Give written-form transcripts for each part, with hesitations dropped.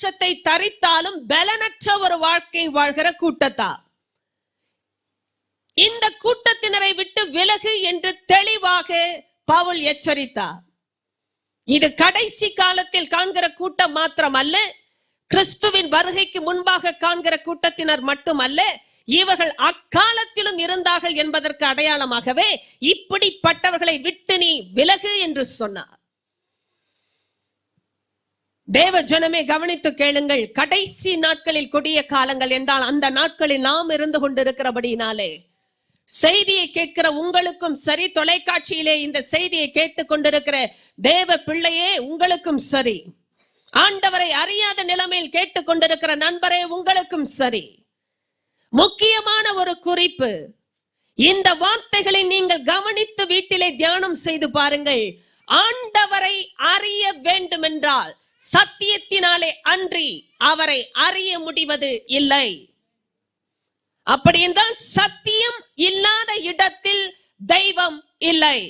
மாம்சத்தை தரித்தாலும் பலனற்ற ஒரு வாழ்க்கை வாழ்கிற கூட்டத்தார். இந்த கூட்டத்தினரை விட்டு விலகு என்று தெளிவாக பவுல் எச்சரித்தார். இது கடைசி காலத்தில் காண்கிற கூட்டம் மாத்திரமல்ல, கிறிஸ்துவின் வருகைக்கு முன்பாக காண்கிற கூட்டத்தினர் மட்டுமல்ல, இவர்கள் அக்காலத்திலும் இருந்தார்கள் என்பதற்கு அடையாளமாகவே இப்படிப்பட்டவர்களை விட்டு நீ விலகு என்று சொன்னார். தேவ ஜனமே கவனித்து கேளுங்கள். கடைசி நாட்களில் கொடிய காலங்கள் என்றால் அந்த நாட்களில் நாம் இருந்து கொண்டிருக்கிறபடினாலே செய்தியை கேட்கிற உங்களுக்கும் சரி, தொலைக்காட்சியிலே இந்த செய்தியை கேட்டுக் கொண்டிருக்கிற தேவ பிள்ளையே உங்களுக்கும் சரி, ஆண்டவரை அறியாத நிலைமையில் கேட்டுக் கொண்டிருக்கிற நண்பரே உங்களுக்கும் சரி, முக்கியமான ஒரு குறிப்பு. இந்த வார்த்தைகளை நீங்கள் கவனித்து வீட்டிலே தியானம் செய்து பாருங்கள். ஆண்டவரை அறிய வேண்டும் என்றால் சத்தியத்தினாலே அன்றி அவரை அறிய முடிவது இல்லை. அப்படி என்றால் சத்தியம் இல்லாத இடத்தில் தெய்வம் இல்லை.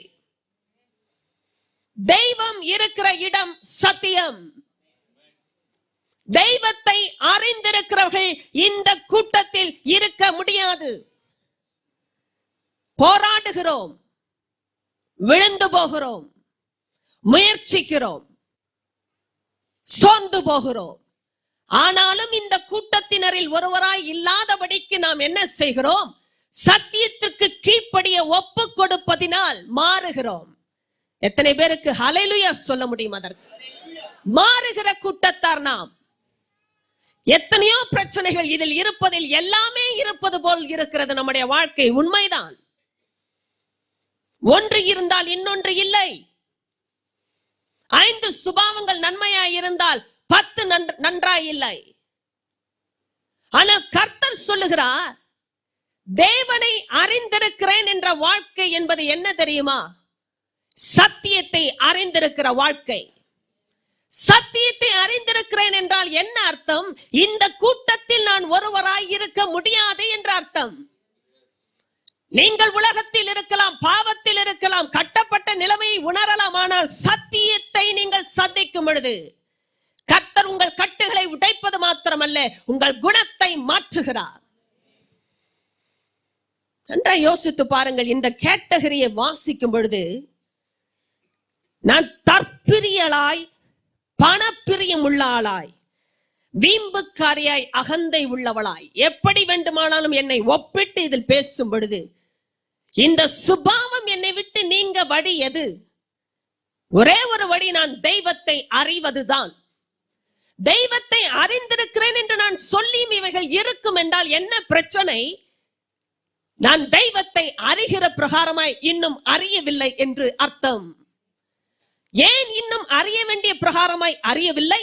தெய்வம் இருக்கிற இடம் சத்தியம். தெய்வத்தை அறிந்திருக்கிறவர்கள் இந்த கூட்டத்தில் இருக்க முடியாது. போராடுகிறோம், விழுந்து போகிறோம், முயற்சிக்கிறோம், சோர்ந்து போகிறோம். ஆனாலும் இந்த கூட்டத்தினரில் ஒருவராய் இல்லாதபடிக்கு நாம் என்ன செய்கிறோம்? சத்தியத்திற்கு கீழ்ப்படிய ஒப்பு கொடுப்பதினால் மாறுகிறோம். எத்தனை பேருக்கு ஹல்லேலூயா சொல்ல முடியும்? அதற்கு மாறுகிற கூட்டத்தார் நாம். எத்தனையோ பிரச்சனைகள் இதில் இருப்பதில் எல்லாமே இருப்பது போல் இருக்கிறது நம்முடைய வாழ்க்கை. உண்மைதான். ஒன்று இருந்தால் இன்னொன்று இல்லை. 5 சுபாவங்கள் நன்மையாய் இருந்தால் 10 நன்றாய் இல்லை. ஆனால் கர்த்தர் சொல்லுகிறார், தேவனை அறிந்திருக்கிறேன் என்ற வாழ்க்கை என்பது என்ன தெரியுமா? சத்தியத்தை அறிந்திருக்கிற வாழ்க்கை. சத்தியத்தை அறிந்திருக்கிறேன் என்றால் என்ன அர்த்தம்? இந்த கூட்டத்தில் நான் ஒருவராய் இருக்க முடியாது என்ற அர்த்தம். நீங்கள் உலகத்தில் இருக்கலாம், பாவத்தில் இருக்கலாம், கட்டப்பட்ட நிலைமையை உணரலாம். ஆனால் சத்தியத்தை நீங்கள் சந்திக்கும் பொழுது கர்த்தர் உங்கள் கட்டுகளை உடைப்பது மாத்திரமல்ல, உங்கள் குணத்தை மாற்றுகிறார். நன்றாக யோசித்து பாருங்கள். இந்த கேட்டகரியை வாசிக்கும் பொழுது நான் தற்பிரியலாய், பணப்பிரியம் உள்ள ஆளாய், வீம்புக்காரியாய், அகந்தை உள்ளவளாய், எப்படி வேண்டுமானாலும் என்னை ஒப்பிட்டு இதில் பேசும் பொழுது இந்த சுபாவம் என்னை விட்டு நீங்க வழி எது? ஒரே ஒரு வழி, நான் தெய்வத்தை அறிவதுதான். தெய்வத்தை அறிந்திருக்கிறேன் என்று நான் சொல்லியும் இவைகள் இருக்கும் என்றால் என்ன பிரச்சனை? நான் தெய்வத்தை அறிகிற பிரகாரமாய் இன்னும் அறியவில்லை என்று அர்த்தம். ஏன் இன்னும் அறிய வேண்டிய பிரகாரமாய் அறியவில்லை?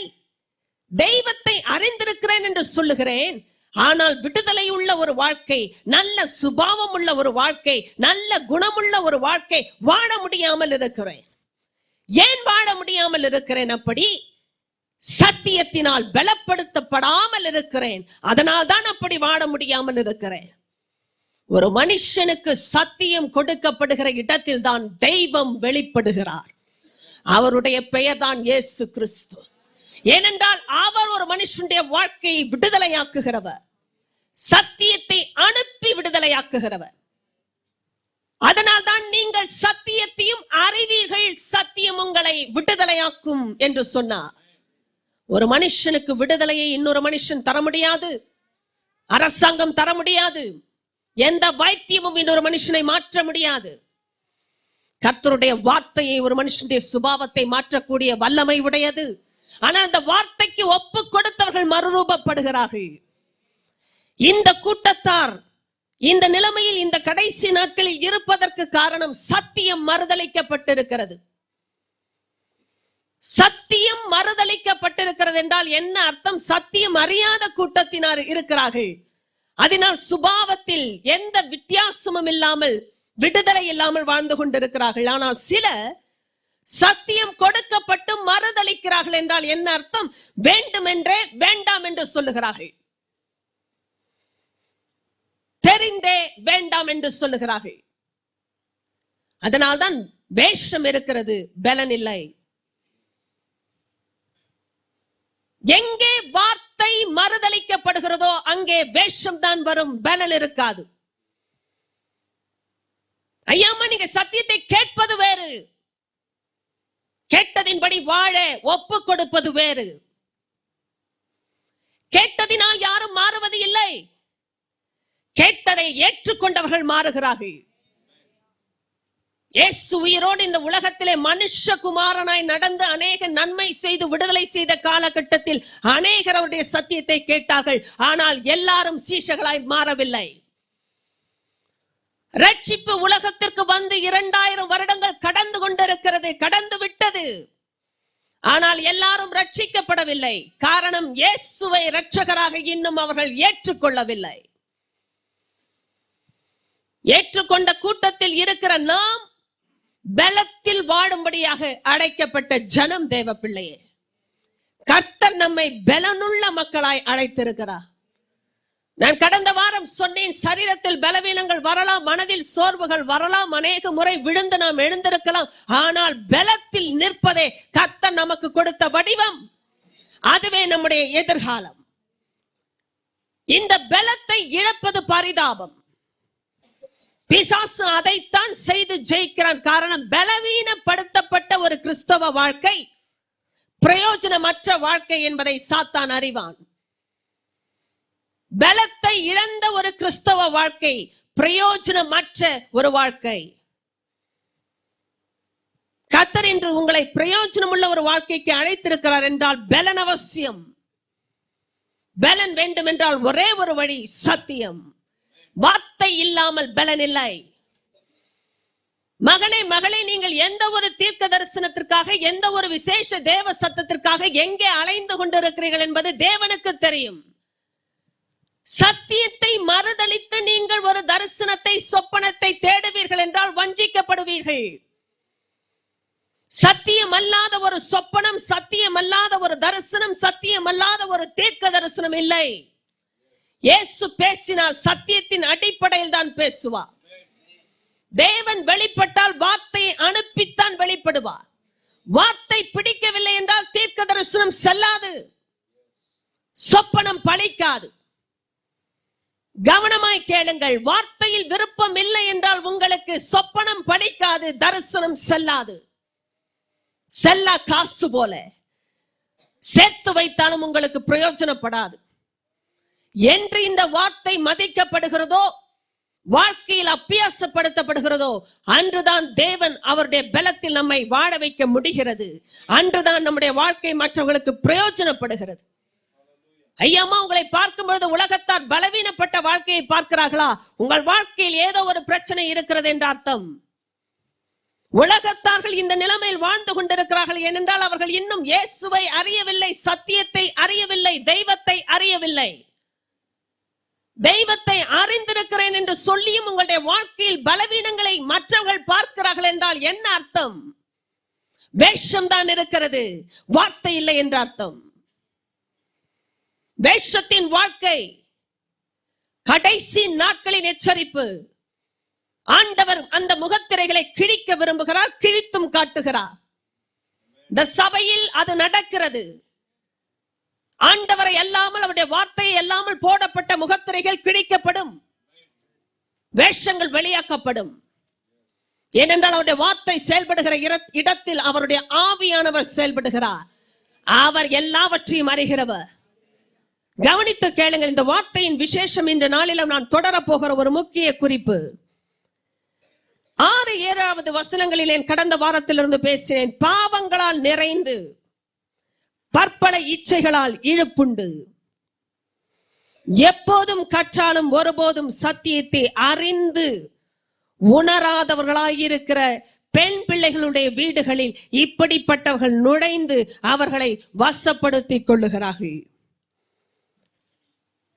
தெய்வத்தை அறிந்திருக்கிறேன் என்று சொல்லுகிறேன், ஆனால் விடுதலை உள்ள ஒரு வாழ்க்கை, நல்ல சுபாவம் உள்ள ஒரு வாழ்க்கை, நல்ல குணமுள்ள ஒரு வாழ்க்கை வாழ முடியாமல் இருக்கிறேன். ஏன் வாழ முடியாமல் இருக்கிறேன்? அப்படி சத்தியத்தினால் பலப்படுத்தப்படாமல் இருக்கிறேன். அதனால் தான் அப்படி வாழ முடியாமல் இருக்கிறேன். ஒரு மனுஷனுக்கு சத்தியம் கொடுக்கப்படுகிற இடத்தில் தான் தெய்வம் வெளிப்படுகிறார். அவருடைய பெயர் தான் இயேசு கிறிஸ்து. ஏனென்றால் அவர் ஒரு மனுஷனுடைய வாழ்க்கையை விடுதலையாக்குகிறவர், சத்தியத்தை அனுப்பி விடுதலையாக்குகிறவர். அதனால் தான் நீங்கள் சத்தியத்தையும் அறிவீர்கள், சத்தியம் உங்களை விடுதலையாக்கும் என்று சொன்னார். ஒரு மனுஷனுக்கு விடுதலையை இன்னொரு மனுஷன் தர முடியாது, அரசாங்கம் தர முடியாது, எந்த வைத்தியமும் இன்னொரு மனுஷனை மாற்ற முடியாது. கர்த்தருடைய வார்த்தையை ஒரு மனுஷனுடைய சுபாவத்தை மாற்றக்கூடிய வல்லமை உடையது. ஆனால் அந்த வார்த்தைக்கு ஒப்பு கொடுத்தவர்கள் மறுரூபப்படுகிறார்கள். இந்த கூட்டத்தார் இந்த நிலைமையில் இந்த கடைசி நாட்களில் இருப்பதற்கு காரணம் சத்தியம் மறுதலிக்கப்பட்டிருக்கிறது. சத்தியம் மறுதலிக்கப்பட்டிருக்கிறது என்றால் என்ன அர்த்தம்? சத்தியம் அறியாத கூட்டத்தினர் இருக்கிறார்கள். அதனால் சுபாவத்தில் எந்த வித்தியாசமும் இல்லாமல், விடுதலை இல்லாமல் வாழ்ந்து கொண்டிருக்கிறார்கள். ஆனால் சில சத்தியம் கொடுக்கப்பட்டு மறுதலிக்கிறார்கள் என்றால் என்ன அர்த்தம்? வேண்டுமென்றே வேண்டாம் என்று சொல்லுகிறார்கள், தெரிந்தே வேண்டாம் என்று சொல்லுகிறார்கள். அதனால்தான் வேஷம் இருக்கிறது, பலன் இல்லை. எங்கே வார்த்தை மறுதலிக்கப்படுகிறதோ அங்கே வேஷம் தான் வரும், பலன் இருக்காது. ஐயாமா, நீங்க சத்தியத்தை கேட்பது வேறு, கேட்டதின்படி வாழ ஒப்பு கொடுப்பது வேறு. கேட்டதினால் யாரும் மாறுவது இல்லை, கேட்டதை ஏற்றுக்கொண்டவர்கள் மாறுகிறார்கள். இயேசு உயிரோடு இந்த உலகத்திலே மனுஷகுமாரனாய் நடந்து அநேக நன்மை செய்து விடுதலை செய்த காலகட்டத்தில் அநேகர் அவருடைய சத்தியத்தை கேட்டார்கள். ஆனால் எல்லாரும் சீஷர்களாய் மாறவில்லை. ரட்சிப்பு உலகத்திற்கு வந்து 2000 வருடங்கள் கடந்து கொண்டிருக்கிறது, கடந்து விட்டது. ஆனால் எல்லாரும் ரட்சிக்கப்படவில்லை. காரணம், இயேசுவை இரட்சகராக இன்னும் அவர்கள் ஏற்றுக்கொள்ளவில்லை. ஏற்றுக்கொண்ட கூட்டத்தில் இருக்கிற நாம் பலத்தில் வாழும்படியாக அழைக்கப்பட்ட ஜனம் தேவ பிள்ளையே. கர்த்தர் நம்மை பலனுள்ள மக்களாய் அழைத்திருக்கிறார். நான் கடந்த வாரம் சொன்னேன், சரீரத்தில் பலவீனங்கள் வரலாம், மனதில் சோர்வுகள் வரலாம், அநேக முறை விழுந்து நாம் எழுந்திருக்கலாம். ஆனால் பலத்தில் நிற்பதே கர்த்தர் நமக்கு கொடுத்த வடிவம். அதுவே நம்முடைய எதிர்காலம். இந்த பலத்தை இழப்பது பரிதாபம். பிசாசு அதைத்தான் செய்து ஜெயிக்கிறான். காரணம், பலவீனப்படுத்தப்பட்ட ஒரு கிறிஸ்தவ வாழ்க்கை பிரயோஜனமற்ற வாழ்க்கை என்பதை சாத்தான் அறிவான். பலத்தை இழந்த ஒரு கிறிஸ்தவ வாழ்க்கை பிரயோஜனமற்ற ஒரு வாழ்க்கை. கர்த்தர் இன்று உங்களை பிரயோஜனமுள்ள ஒரு வாழ்க்கைக்கு அழைத்திருக்கிறார் என்றால் பலன் அவசியம். பலன் வேண்டும் என்றால் ஒரே ஒரு வழி, சத்தியம். வார்த்தை இல்லாமல் பலன் இல்லை. மகனே, மகளே, நீங்கள் எந்த ஒரு தீர்க்க தரிசனத்திற்காக, எந்த ஒரு விசேஷ தேவ சத்தத்திற்காக எங்கே அலைந்து கொண்டிருக்கிறீர்கள் என்பது தேவனுக்கு தெரியும். சத்தியத்தை மறுதலித்து நீங்கள் ஒரு தரிசனத்தை, சொப்பனத்தை தேடுவீர்கள் என்றால் வஞ்சிக்கப்படுவீர்கள். சத்தியம் அல்லாத ஒரு சொப்பனம், சத்தியம் அல்லாத ஒரு தரிசனம், சத்தியம் அல்லாத ஒரு தீர்க்க தரிசனம் இல்லை. இயேசு பேசினால் சத்தியத்தின் அடிப்படையில் தான் பேசுவார். தேவன் வெளிப்பட்டால் வார்த்தையை அனுப்பித்தான் வெளிப்படுவார். வார்த்தை பிடிக்கவில்லை என்றால் தீர்க்க தரிசனம் செல்லாது, சொப்பனம் பலிக்காது. கவனமாய் கேளுங்கள். வார்த்தையில் விருப்பம் இல்லை என்றால் உங்களுக்கு சொப்பனம் பலிக்காது, தரிசனம் செல்லாது. செல்லா காசு போல சேர்த்து வைத்தாலும் உங்களுக்கு பிரயோஜனப்படாது. என்று இந்த வார்த்தை மதிக்கப்படுகிறதோ, வாழ்க்கையில் அபியாசப்படுத்தப்படுகிறதோ, அன்றுதான் தேவன் அவருடைய பலத்தில் நம்மை வாழ வைக்க முடிகிறது. அன்றுதான் நம்முடைய வாழ்க்கை மற்றவர்களுக்கு பிரயோஜனப்படுகிறது. ஐயாமா, உங்களை பார்க்கும் பொழுது உலகத்தார் பலவீனப்பட்ட வாழ்க்கையை பார்க்கிறார்களா? உங்கள் வாழ்க்கையில் ஏதோ ஒரு பிரச்சனை இருக்கிறது என்ற அர்த்தம். உலகத்தார்கள் இந்த நிலைமையில் வாழ்ந்து கொண்டிருக்கிறார்கள் ஏனென்றால் அவர்கள் இன்னும் இயேசுவை அறியவில்லை, சத்தியத்தை அறியவில்லை, தெய்வத்தை அறியவில்லை. தெய்வத்தை அறிந்திருக்கிறேன் என்று சொல்லியும் உங்களுடைய வாழ்க்கையில் பலவீனங்களை மற்றவர்கள் பார்க்கிறார்கள் என்றால் என்ன அர்த்தம்? வேஷம் தான் இருக்கிறது, வார்த்தை இல்லை என்ற அர்த்தம். வேஷத்தின் வாழ்க்கை கடைசி நாட்களின் எச்சரிப்பு. ஆண்டவர் அந்த முகத்திரைகளை கிழிக்க விரும்புகிறார், கிழித்தும் காட்டுகிறார். இந்த சபையில் அது நடக்கிறது. ஆண்டவரை அல்லாமல், அவருடைய வார்த்தையை அல்லாமல் போடப்பட்ட முகத்திரைகள் கிழிக்கப்படும், வேஷங்கள் வெளியாக்கப்படும். ஏனென்றால் அவருடைய வார்த்தை செயல்படுகிற இடத்தில் அவருடைய ஆவியானவர் செயல்படுகிறார். அவர் எல்லாவற்றையும் அறிகிறவர். கவனித்து கேளுங்கள். இந்த வார்த்தையின் விசேஷம் இந்த நாளிலும் நான் தொடரப் போகிற ஒரு முக்கிய குறிப்பு. 6-7 வசனங்களில் கடந்த வாரத்திலிருந்து பேசினேன். பாவங்களால் நிறைந்து பற்பல இச்சைகளால் இழுப்புண்டு எப்போதும் கற்றாலும் ஒருபோதும் சத்தியத்தை அறிந்து உணராதவர்களாயிருக்கிற பெண் பிள்ளைகளுடைய வீடுகளில் இப்படிப்பட்டவர்கள் நுழைந்து அவர்களை வசப்படுத்திக் கொள்ளுகிறார்கள்.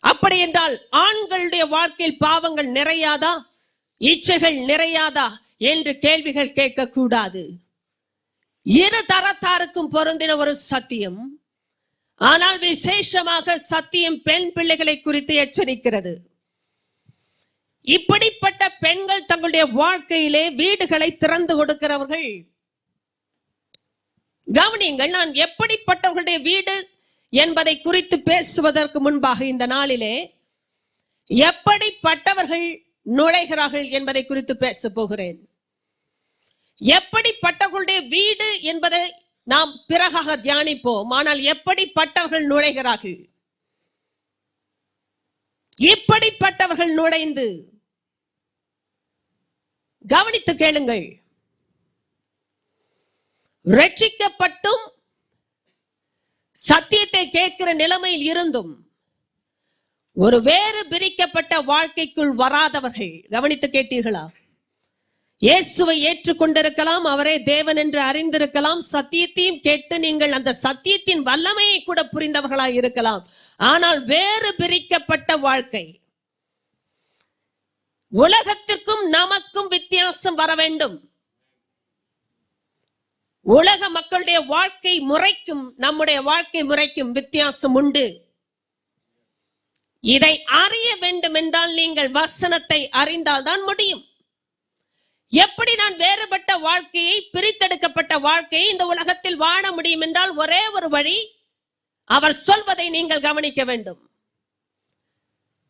அப்படி என்றால் ஆண்களுடைய வாழ்க்கையில் பாவங்கள் நிறையாதா, இச்சைகள் நிறையாதா என்று கேள்விகள் கேட்க கூடாது. இரு தரத்தாருக்கும் பொருந்தின ஒரு சத்தியம். ஆனால் விசேஷமாக சத்தியம் பெண் பிள்ளைகளை குறித்து எச்சரிக்கிறது. இப்படிப்பட்ட பெண்கள் தங்களுடைய வாழ்க்கையிலே வீடுகளை திறந்து கொடுக்கிறவர்கள். கவனிங்கள், நான் எப்படிப்பட்டவர்களுடைய வீடு, என்பதை குறித்து பேசுவதற்கு முன்பாக இந்த நாளிலே எப்படிப்பட்டவர்கள் நுழைகிறார்கள் என்பதை குறித்து பேச போகிறேன். எப்படிப்பட்டவர்களுடைய வீடு என்பதை நாம் பிறகாக தியானிப்போம். ஆனால் எப்படிப்பட்டவர்கள் நுழைகிறார்கள், இப்படிப்பட்டவர்கள் நுழைந்து கவனித்து கேளுங்கள். ரட்சிக்கப்பட்டும் சத்தியத்தை கேட்கிற நிலைமையில் இருந்தும் ஒரு வேறு பிரிக்கப்பட்ட வாழ்க்கைக்குள் வராதவர்கள், கவனித்து கேட்டீர்களா? இயேசுவை ஏற்றுக்கொண்டிருக்கலாம், அவரே தேவன் என்று அறிந்திருக்கலாம், சத்தியத்தையும் கேட்டு நீங்கள் அந்த சத்தியத்தின் வல்லமையை கூட புரிந்தவர்களாய் இருக்கலாம். ஆனால் வேறு பிரிக்கப்பட்ட வாழ்க்கை, உலகத்திற்கும் நமக்கும் வித்தியாசம் வர வேண்டும். உலக மக்களுடைய வாழ்க்கை முறைக்கும் நம்முடைய வாழ்க்கை முறைக்கும் வித்தியாசம் உண்டு. இதை அறிய வேண்டும் என்றால் நீங்கள் வசனத்தை அறிந்தால் தான் முடியும். எப்படி நான் வேறுபட்ட வாழ்க்கையை, பிரித்தெடுக்கப்பட்ட வாழ்க்கையை இந்த உலகத்தில் வாழ முடியும் என்றால் ஒரே ஒரு வழி, அவர் சொல்வதை நீங்கள் கவனிக்க வேண்டும்.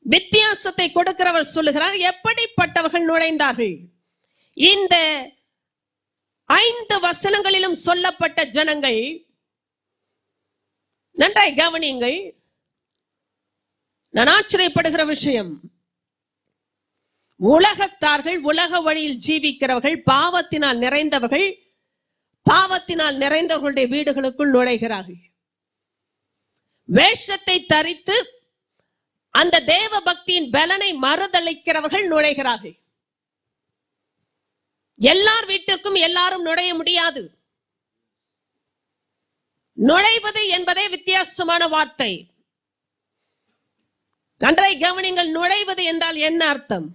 வித்தியாசத்தை கொடுக்கிறவர் சொல்லுகிறார், எப்படிப்பட்டவர்கள் நுழைந்தார்கள். இந்த 5 வசனங்களிலும் சொல்லப்பட்ட ஜனங்கள், நன்றாய் கவனியுங்கள். நான் ஆச்சரியப்படுகிற விஷயம், உலகத்தார்கள், உலக வழியில் ஜீவிக்கிறவர்கள், பாவத்தினால் நிறைந்தவர்கள், பாவத்தினால் நிறைந்தவர்களுடைய வீடுகளுக்குள் நுழைகிறார்கள். வேஷத்தை தரித்து அந்த தேவ பக்தியின் பலனை மறுதளிக்கிறவர்கள் நுழைகிறார்கள். எல்லார் வீட்டிற்கும் எல்லாரும் நுழைய முடியாது. நுழைவது என்பதே வித்தியாசமான வார்த்தை. நன்றாய் கவனிங்கள். நுழைவது என்றால் என்ன அர்த்தம்?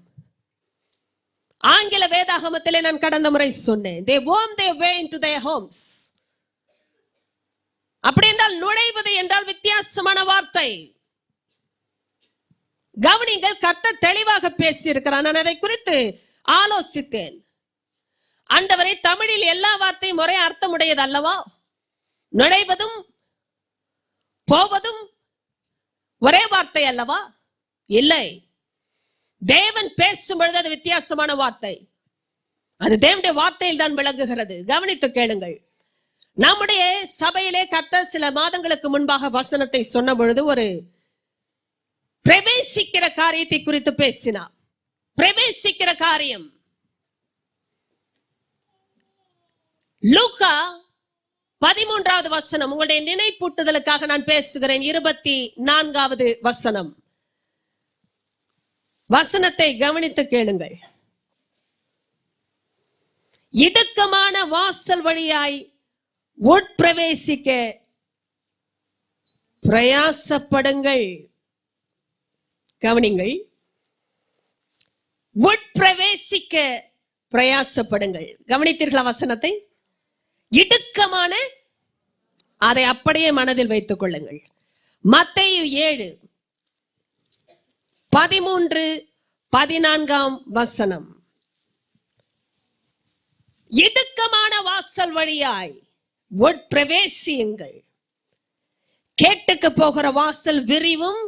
ஆங்கில வேதாகமத்திலே நான் கடந்த முறை சொன்னேன், they worm their way into their homes. அப்படி என்றால் நுழைவது என்றால் வித்தியாசமான வார்த்தை. கவனிங்கள், கர்த்தர் தெளிவாக பேசி இருக்கிறார். நான் அதை குறித்து ஆலோசித்தேன். ஆண்டவரே, தமிழில் எல்லா வார்த்தையும் ஒரே அர்த்தமுடையது அல்லவா? நுழைவதும் போவதும் ஒரே வார்த்தை அல்லவா? இல்லை. தேவன் பேசும் பொழுது அது வித்தியாசமான வார்த்தை. அது தேவனுடைய வார்த்தையில் தான் விளங்குகிறது. கவனித்து கேளுங்கள். நம்முடைய சபையிலே கர்த்தர் சில மாதங்களுக்கு முன்பாக வசனத்தை சொன்ன பொழுது ஒரு பிரவேசிக்கிற காரியத்தை குறித்து பேசினார். பிரவேசிக்கிற காரியம் லூக்கா 13வது வசனம், உங்களுடைய நினைப்பூட்டுதலுக்காக நான் பேசுகிறேன். 24வது வசனம். வசனத்தை கவனித்து கேளுங்கள். இடுக்கமான வாசல் வழியாய் உட்பிரவேசிக்க பிரயாசப்படுங்கள். கவனிங்கள், உட்பிரவேசிக்க பிரயாசப்படுங்கள். கவனித்தீர்களா வசனத்தை? இடுக்கமான, அதை அப்படியே மனதில் வைத்துக் கொள்ளுங்கள். மத்தேயு 7:13-14 வசனம். இடுக்கமான வாசல் வழியாய் உட்பிரவேசியுங்கள். கேட்டுக்கு போகிற வாசல் விரிவும்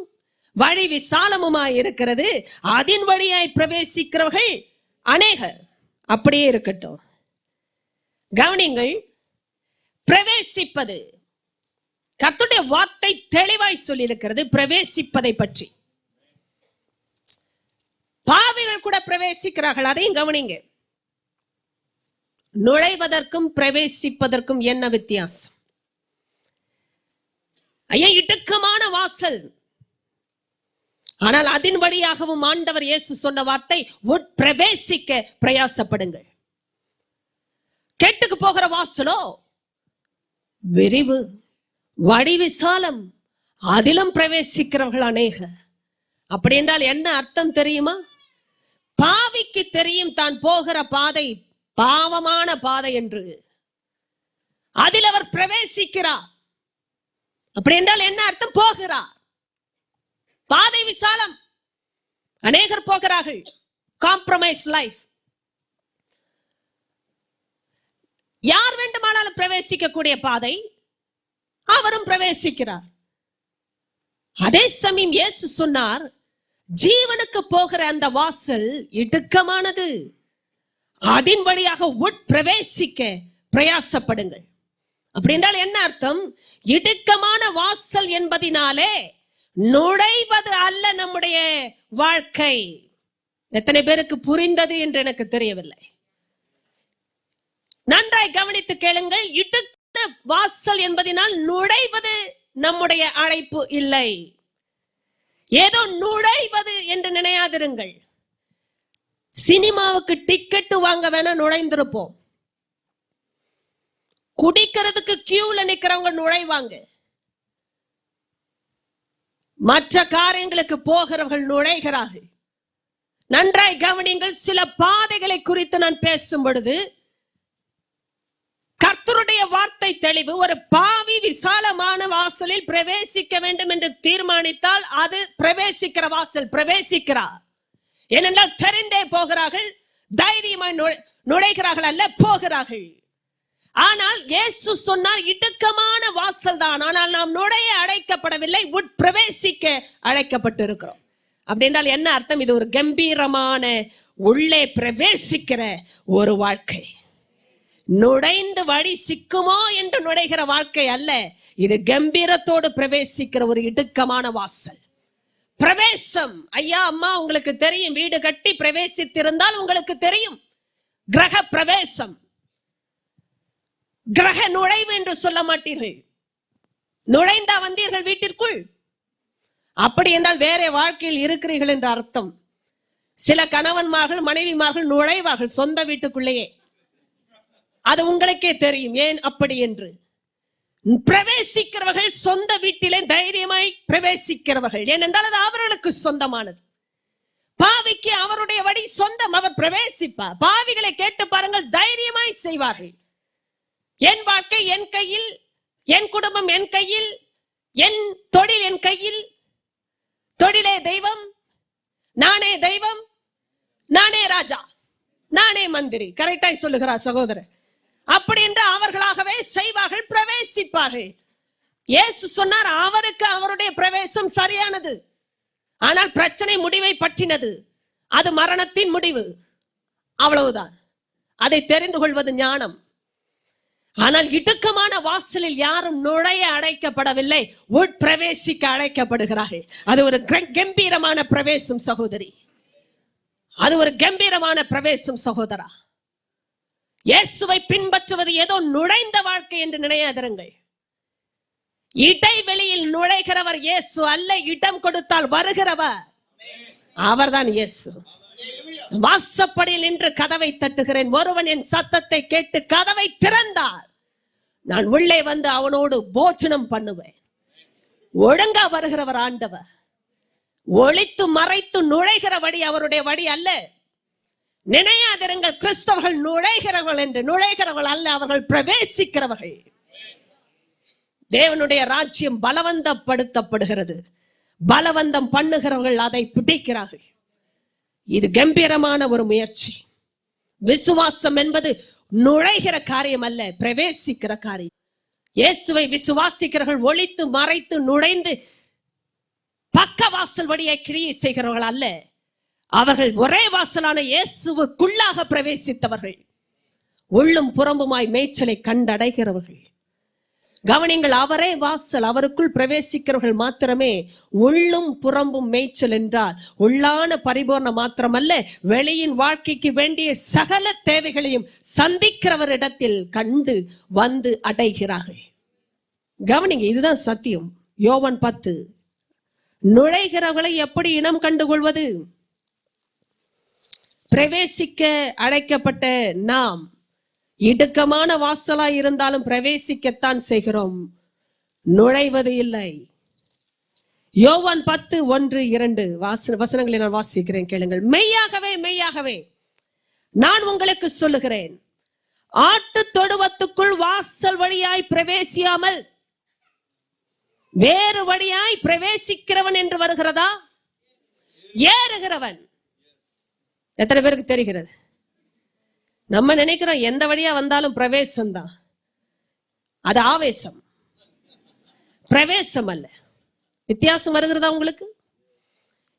வழி விசாலமுமாய் இருக்கிறது, அதன் வழியாய் பிரவேசிக்கிறவர்கள் அநேகர். அப்படியே இருக்கட்டும். கவனிங்கள், பிரவேசிப்பது, கர்த்தருடைய வார்த்தை தெளிவாய் சொல்லி இருக்கிறது பிரவேசிப்பதை பற்றி. பாவிகள் கூட பிரவேசிக்கிறார்கள், அதையும் கவனிங்க. நுழைவதற்கும் பிரவேசிப்பதற்கும் என்ன வித்தியாசம்? ஐயா, இடுக்கமான வாசல், ஆனால் அதன் வழியாகவும் ஆண்டவர் இயேசு சொன்ன வார்த்தை உட்பிரவேசிக்க பிரயாசப்படுங்கள். கேட்டுக்கு போகிற வாசலோ விரிவு, வழி விசாலம், அதிலும் பிரவேசிக்கிறவர்கள் அநேகர். அப்படி என்றால் என்ன அர்த்தம் தெரியுமா? பாவிக்கு தெரியும் தான் போகிற பாதை பாவமான பாதை என்று, அதில் அவர் பிரவேசிக்கிறார். அப்படி என்றால் என்ன அர்த்தம்? போகிறார். பாதை விசாலம், அநேகர் போகிறார்கள். Compromise life. யார் வேண்டுமானாலும் பிரவேசிக்கக்கூடிய பாதை, அவரும் பிரவேசிக்கிறார். அதே சமயம் இயேசு சொன்னார், ஜீவனுக்கு போகிற அந்த வாசல் இடுக்கமானது, அதன் வழியாக உட்பிரவேசிக்க பிரயாசப்படுங்கள். அப்படி என்றால் என்ன அர்த்தம்? இடுக்கமான வாசல் என்பதினாலே நுழைவது அல்ல நம்முடைய வாழ்க்கை. எத்தனை பேருக்கு புரிந்தது என்று எனக்கு தெரியவில்லை. நன்றாய் கவனித்து கேளுங்கள். இடுக்க வாசல் என்பதினால் நுழைவது நம்முடைய அழைப்பு இல்லை. ஏதோ நுழைவது என்று நினையாதிருங்கள். சினிமாவுக்கு டிக்கெட் வாங்க வேணா நுழைந்திருப்போம். குடிக்கிறதுக்கு கியூல நிக்கிறவங்க நுழைவாங்க. மற்ற காரியங்களுக்கு போகிறவர்கள் நுழைகிறார்கள். நன்றாய் கவனிங்கள். சில பாதைகளை குறித்து நான் பேசும் பொழுது கர்த்தருடைய வார்த்தை தெளிவு. ஒரு பாவி விசாலமான வாசலில் பிரவேசிக்க வேண்டும் என்று தீர்மானித்தால் அது பிரவேசிக்கிற வாசல், பிரவேசிக்கிறார். ஏனென்றால் தெரிந்தே போகிறார்கள், தைரியமாய் நுழைகிறார்கள் அல்ல, போகிறார்கள். ஆனால் இயேசு சொன்னார், இடுக்கமான வாசல் தான், ஆனால் நாம் நுழைய அழைக்கப்படவில்லை, உட்பிரவேசிக்க அழைக்கப்பட்டிருக்கிறோம். அப்படி என்றால் என்ன அர்த்தம்? இது ஒரு கம்பீரமான உள்ளே பிரவேசிக்கிற ஒரு வாழ்க்கை. நுழைந்து வழி சிக்குமோ என்று நுழைகிற வாழ்க்கை அல்ல. இது கம்பீரத்தோடு பிரவேசிக்கிற ஒரு இடுக்கமான வாசல். பிரவேசம். ஐயா அம்மா, உங்களுக்கு தெரியும், வீடு கட்டி பிரவேசித்திருந்தால் உங்களுக்கு தெரியும், கிரக பிரவேசம், கிரக நுழைவு என்று சொல்ல மாட்டீர்கள். நுழைந்தா வந்தீர்கள் வீட்டிற்குள்? அப்படி என்றால் வேற வாழ்க்கையில் இருக்கிறீர்கள் என்று அர்த்தம். சில கணவன்மார்கள் மனைவிமார்கள் நுழைவார்கள் சொந்த வீட்டுக்குள்ளேயே. அது உங்களுக்கே தெரியும் ஏன் அப்படி என்று. பிரவேசிக்கிறவர்கள் சொந்த வீட்டிலே தைரியமாய் பிரவேசிக்கிறவர்கள். ஏனென்றால் அது அவர்களுக்கு சொந்தமானது. பாவிக்கு அவருடைய வழி சொந்தம், அவர் பிரவேசிப்பார். பாவிகளை கேட்டு பாருங்கள், தைரியமாய் செய்வார்கள். என் வாழ்க்கை என் கையில், என் குடும்பம் என் கையில், என் தொழில் என் கையில், தொழிலே தெய்வம், நானே தெய்வம், நானே ராஜா, நானே மந்திரி. கரெக்டாய் சொல்லுகிறார் சகோதரர். அப்படி என்று அவர்களாகவே செய்வார்கள், பிரவேசிப்பார்கள். இயேசு சொன்னார், அவருக்கு அவருடைய பிரவேசம் சரியானது. ஆனால் பிரச்சனை முடிவை பற்றினது. அது மரணத்தின் முடிவு. அவ்வளவுதான். அதை தெரிந்து கொள்வது ஞானம். ஆனால் இடுக்கமான வாசலில் யாரும் நுழைய அழைக்கப்படவில்லை, உட்பிரவேசிக்க அழைக்கப்படுகிறார்கள். அது ஒரு கம்பீரமான பிரவேசம் சகோதரி. அது ஒரு கம்பீரமான பிரவேசம் சகோதரா. இயேசுவை பின்பற்றுவது ஏதோ நுழைந்த வாழ்க்கை என்று நினையாதிருங்கள். இடைவெளியில் நுழைகிறவர் இயேசு அல்ல, இடம் கொடுத்தால் வருகிறவர் அவர்தான் இயேசு. வாசப்படியில் நின்று கதவை தட்டுகிறேன், ஒருவன் என் சத்தத்தை கேட்டு கதவை திறந்தார், நான் உள்ளே வந்து அவனோடு போஜனம் பண்ணுவேன். ஒழுங்கா வருகிறவர் ஆண்டவர். ஒளித்து மறைத்து நுழைகிற வழி அவருடைய வழி அல்ல. நினையாதிருங்கள், கிறிஸ்தவர்கள் நுழைகிறவர்கள் என்று. நுழைகிறவர்கள் அல்ல, அவர்கள் பிரவேசிக்கிறவர்கள். தேவனுடைய ராஜ்யம் பலவந்தப்படுத்தப்படுகிறது. பலவந்தம் பண்ணுகிறவர்கள் அதை பிடிக்கிறார்கள். இது கம்பீரமான ஒரு முயற்சி. விசுவாசம் என்பது நுழைகிற காரியம் அல்ல, பிரவேசிக்கிற காரியம். இயேசுவை விசுவாசிக்கிறவர்கள் ஒளித்து மறைத்து நுழைந்து பக்க வாசல் வழியை கிரியை செய்கிறவர்கள் அல்ல. அவர்கள் ஒரே வாசலான இயேசுவுக்குள்ளாக பிரவேசித்தவர்கள், உள்ளும் புறம்புமாய் மேய்ச்சலை கண்டடைகிறவர்கள். கவனிங்கள், அவரே வாசல். அவருக்குள் பிரவேசிக்கிறவர்கள் மாத்திரமே உள்ளும் புறம்பும் மேய்ச்சல் என்றால் உள்ளான பரிபூர்ணம் மாத்திரமல்ல, வெளியின் வாழ்க்கைக்கு வேண்டிய சகல தேவைகளையும் சந்திக்கிறவரிடத்தில் கண்டு வந்து அடைகிறார்கள். கவனிங்க, இதுதான் சத்தியம். யோவான் 10. நுழைகிறவர்களை எப்படி இனம் கண்டுகொள்வது? பிரவேசிக்க அழைக்கப்பட்ட நாம் இடுக்கமான வாசலாய் இருந்தாலும் பிரவேசிக்கத்தான் செய்கிறோம், நுழைவது இல்லை. யோவான் 10:1-2 வசனங்களை நான் வாசிக்கிறேன், கேளுங்கள். மெய்யாகவே மெய்யாகவே நான் உங்களுக்கு சொல்லுகிறேன், ஆட்டு தொழுவத்துக்குள் வாசல் வழியாய் பிரவேசியாமல் வேறு வழியாய் பிரவேசிக்கிறவன் என்று வருகிறதா? ஏறுகிறவன். எத்தனை பேருக்கு தெரிகிறது? நம்ம நினைக்கிறோம் எந்த வழியா வந்தாலும் பிரவேசம் தான். அது ஆவேசம், பிரவேசம் அல்ல. வித்தியாசம் வருகிறதா உங்களுக்கு?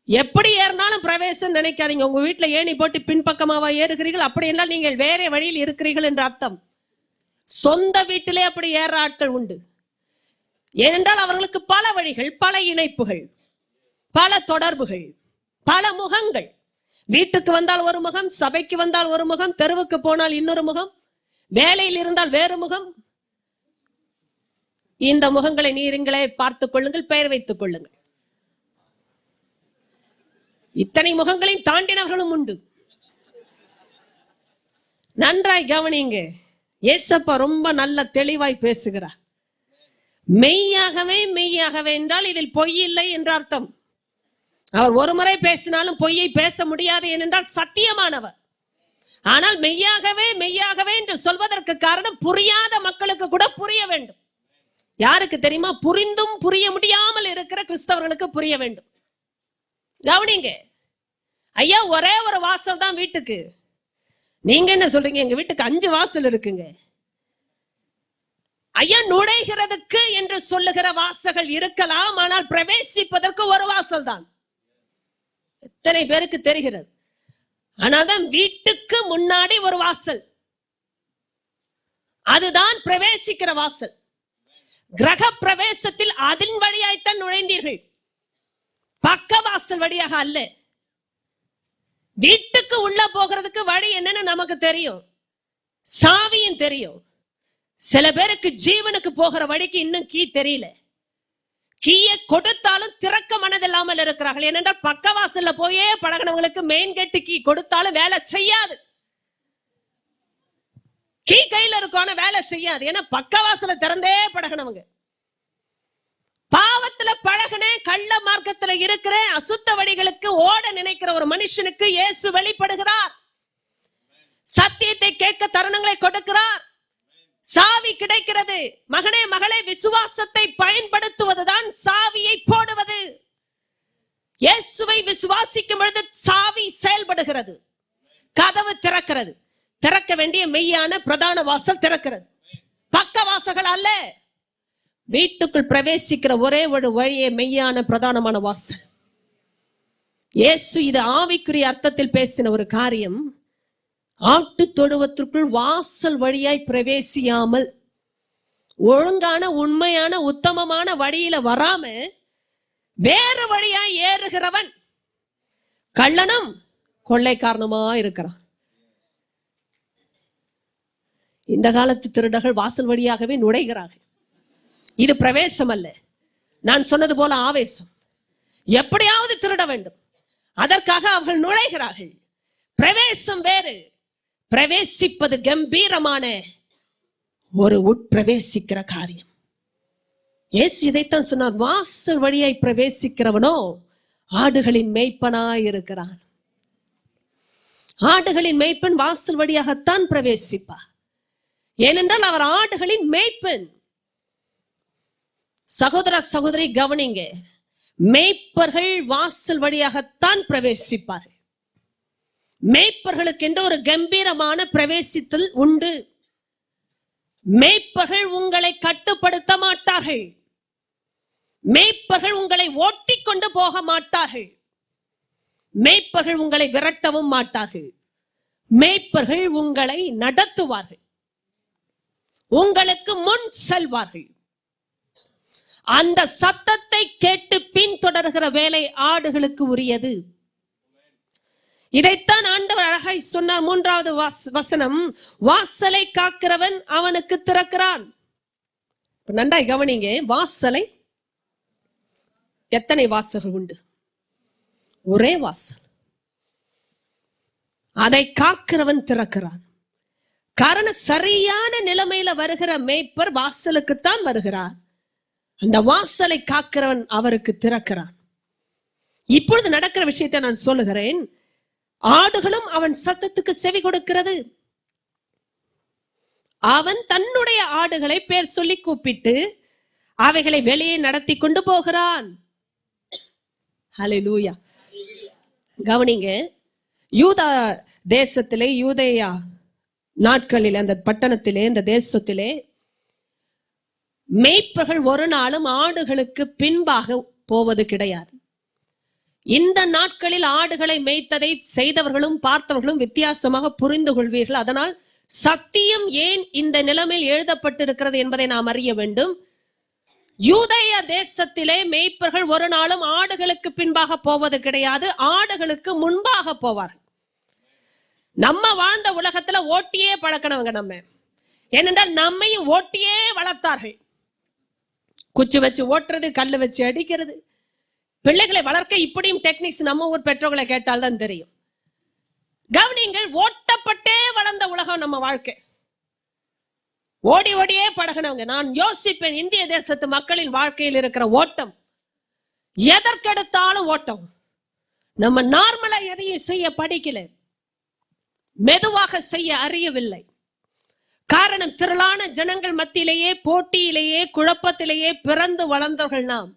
எப்படி ஏறினாலும் பிரவேசம் நினைக்காதீங்க. உங்க வீட்டுல ஏணி போட்டு பின்பக்கமாவா ஏறுகிறீர்கள்? அப்படி என்றால் நீங்கள் வேற வழியில் இருக்கிறீர்கள் என்று அர்த்தம். சொந்த வீட்டிலே அப்படி ஏற ஆட்கள் உண்டு. ஏனென்றால் அவர்களுக்கு பல வழிகள், பல இணைப்புகள், பல தொடர்புகள், பல முகங்கள். வீட்டுக்கு வந்தால் ஒரு முகம், சபைக்கு வந்தால் ஒரு முகம், தெருவுக்கு போனால் இன்னொரு முகம், வேலையில் இருந்தால் வேறு முகம். இந்த முகங்களை நீங்களே பார்த்துக் கொள்ளுங்கள், பெயர் வைத்துக் கொள்ளுங்கள். இத்தனை முகங்களையும் தாண்டினவர்களும் உண்டு. நன்றாய் கவனிங்க. ஏசப்பா ரொம்ப நல்ல தெளிவாய் பேசுகிறார். மெய்யாகவே மெய்யாகவே என்றால் இதில் பொய் இல்லை என்ற அர்த்தம். அவர் ஒரு முறை பேசினாலும் பொய்யை பேச முடியாது ஏனென்றால் சத்தியமானவர். ஆனால் மெய்யாகவே மெய்யாகவே என்று சொல்வதற்கு காரணம் புரியாத மக்களுக்கு கூட புரிய வேண்டும். யாருக்கு தெரியுமா? புரிந்தும் புரிய முடியாமல் இருக்கிற கிறிஸ்தவர்களுக்கு புரிய வேண்டும். கவனிங்க. ஐயா, ஒரே ஒரு வாசல் தான் வீட்டுக்கு. நீங்க என்ன சொல்றீங்க? எங்க வீட்டுக்கு 5 வாசல் இருக்குங்க. ஐயா, நுழைகிறதுக்கு என்று சொல்லுகிற வாசல்கள் இருக்கலாம், ஆனால் பிரவேசிப்பதற்கு ஒரு வாசல் தான். எத்தனை பேருக்கு தெரிகிறது? ஆனால்தான் வீட்டுக்கு முன்னாடி ஒரு வாசல், அதுதான் பிரவேசிக்கிற வாசல். கிரக பிரவேசத்தில் அதன் வழியாய்த்தான் நுழைந்தீர்கள், பக்க வாசல் வழியாக அல்ல. வீட்டுக்கு உள்ள போகிறதுக்கு வழி என்னன்னு நமக்கு தெரியும், சாவியும் தெரியும். சில பேருக்கு ஜீவனுக்கு போகிற வழிக்கு இன்னும் கீ தெரியல. கீயை கொடுத்தாலும் திறக்க மனதில்லாமல் இருக்கிறார்கள். ஏனென்றால் பக்கவாசல்ல போயே பழகினவங்களுக்கு மெயின் கேட்டு கீ கொடுத்தாலும் வேலை செய்யாது. கீ கையில இருக்கும், வேலை செய்யாது. ஏன்னா பக்கவாசல திறந்தே பழகினவங்க. பாவத்துல பழகினேன், கள்ள மார்க்கத்துல இருக்கிறேன், அசுத்த வழிகளுக்கு ஓட நினைக்கிற ஒரு மனுஷனுக்கு இயேசு வெளிப்படுகிறார். சத்தியத்தை கேட்க தருணங்களை கொடுக்கிறார். சாவி கிடைக்கிறது. மகனே மகளே, விசுவாசத்தை பயன்படுத்துவதுதான் சாவியை போடுவது. இயேசுவை விசுவாசிக்கும் பொழுது சாவி செயல்படுகிறது, கதவு திறக்கிறது. திறக்க வேண்டிய மெய்யான பிரதான வாசல் திறக்கிறது, பக்க வாசல்கள் அல்ல. வீட்டுக்குள் பிரவேசிக்கிற ஒரே ஒரு வழியே மெய்யான பிரதானமான வாசல். இயேசு இது ஆவிக்குரிய அர்த்தத்தில் பேசின ஒரு காரியம். ஆட்டு தொழுவத்திற்குள் வாசல் வழியாய் பிரவேசியாமல் ஒழுங்கான உண்மையான உத்தமமான வழியில வராம வேறு வழியாய் ஏறுகிறவன் கள்ளனும் கொள்ளைக்காரனுமா இருக்கிறான். இந்த காலத்து திருடர்கள் வாசல் வழியாகவே நுழைகிறார்கள். இது பிரவேசம் அல்ல. நான் சொன்னது போல ஆவேசம். எப்படியாவது திருட வேண்டும், அதற்காக அவர்கள் நுழைகிறார்கள். பிரவேசம் வேறு, பிரவேசிப்பது கம்பீரமான ஒரு உட்பிரவேசிக்கிற காரியம். இயேசு இதைத்தான் சொன்னார். வாசல் வழியாய் பிரவேசிக்கிறவனோ ஆடுகளின் மேய்ப்பனாய் இருக்கிறான். ஆடுகளின் மேய்ப்பன் வாசல் வழியாகத்தான் பிரவேசிப்பார். ஏனென்றால் அவர் ஆடுகளின் மேய்ப்பன். சகோதர சகோதரி கவனிங்க, மேய்ப்பர்கள் வாசல் வழியாகத்தான் பிரவேசிப்பார்கள். மேய்ப்பர்களுக்கு என்று ஒரு கம்பீரமான பிரவேசித்தல் உண்டு. மேய்ப்பர்கள் உங்களை கட்டுப்படுத்த மாட்டார்கள். மேய்ப்பர்கள் உங்களை ஓட்டிக்கொண்டு போக மாட்டார்கள். மேய்ப்பர்கள் உங்களை விரட்டவும் மாட்டார்கள். மேய்ப்பர்கள் உங்களை நடத்துவார்கள், உங்களுக்கு முன் செல்வார்கள். அந்த சத்தத்தை கேட்டு பின்தொடர்கிற வேலை ஆடுகளுக்கு உரியது. இதைத்தான் ஆண்டவர் அழகாய் சொன்னார். 3வது வசனம், வாசலை காக்கிறவன் அவனுக்கு திறக்கிறான். நன்றாய் கவனிங்க. வாசலை எத்தனை வாசல்கள் உண்டு? ஒரே வாசல். அதை காக்கிறவன் திறக்கிறான். காரணம், சரியான நிலைமையில வருகிற மேய்ப்பர் வாசலுக்குத்தான் வருகிறார். அந்த வாசலை காக்கிறவன் அவருக்கு திறக்கிறான். இப்பொழுது நடக்கிற விஷயத்தை நான் சொல்லுகிறேன். ஆடுகளும் அவன் சத்தத்துக்கு செவி கொடுக்கிறது. அவன் தன்னுடைய ஆடுகளை பேர் சொல்லி கூப்பிட்டு அவைகளை வெளியே நடத்தி கொண்டு போகிறான். ஹல்லேலூயா. கவனிங்க. யூதா தேசத்திலே, யூதேயா நாட்களில், அந்த பட்டணத்திலே, இந்த தேசத்திலே மேய்ப்பர்கள் ஒரு நாளும் ஆடுகளுக்கு பின்பாக போவது கிடையாது. இந்த நாட்களில் ஆடுகளை மேய்த்ததை செய்தவர்களும் பார்த்தவர்களும் வித்தியாசமாக புரிந்து கொள்வீர்கள். அதனால் சத்தியம் ஏன் இந்த நிலைமையில் எழுதப்பட்டிருக்கிறது என்பதை நாம் அறிய வேண்டும். யூதேய தேசத்திலே மேய்ப்பர்கள் ஒரு நாளும் ஆடுகளுக்கு பின்பாக போவது கிடையாது, ஆடுகளுக்கு முன்பாக போவார்கள். நம்ம வாழ்ந்த உலகத்துல ஓட்டியே பழக்கணவங்க நம்ம. ஏனென்றால் நம்மையும் ஓட்டியே வளர்த்தார்கள். குச்சி வச்சு ஓட்டுறது, கல்லு வச்சு அடிக்கிறது. பிள்ளைகளை வளர்க்க இப்படியும் டெக்னிக்ஸ் நம்ம ஊர் பெற்றோர்களை கேட்டால்தான் தெரியும். கவனிங்கள், ஓட்டப்பட்டே வளர்ந்த உலகம் நம்ம வாழ்க்கை. ஓடி ஓடியே பழகினவங்க. நான் யோசிப்பேன், இந்திய தேசத்து மக்களின் வாழ்க்கையில் இருக்கிற ஓட்டம், எதற்கெடுத்தாலும் ஓட்டம். நம்ம நார்மலா எதையும் செய்ய படிக்கல, மெதுவாக செய்ய அறியவில்லை. காரணம், திரளான ஜனங்கள் மத்தியிலேயே, போட்டியிலேயே, குழப்பத்திலேயே பிறந்து வளர்ந்தவர்கள் நாம்.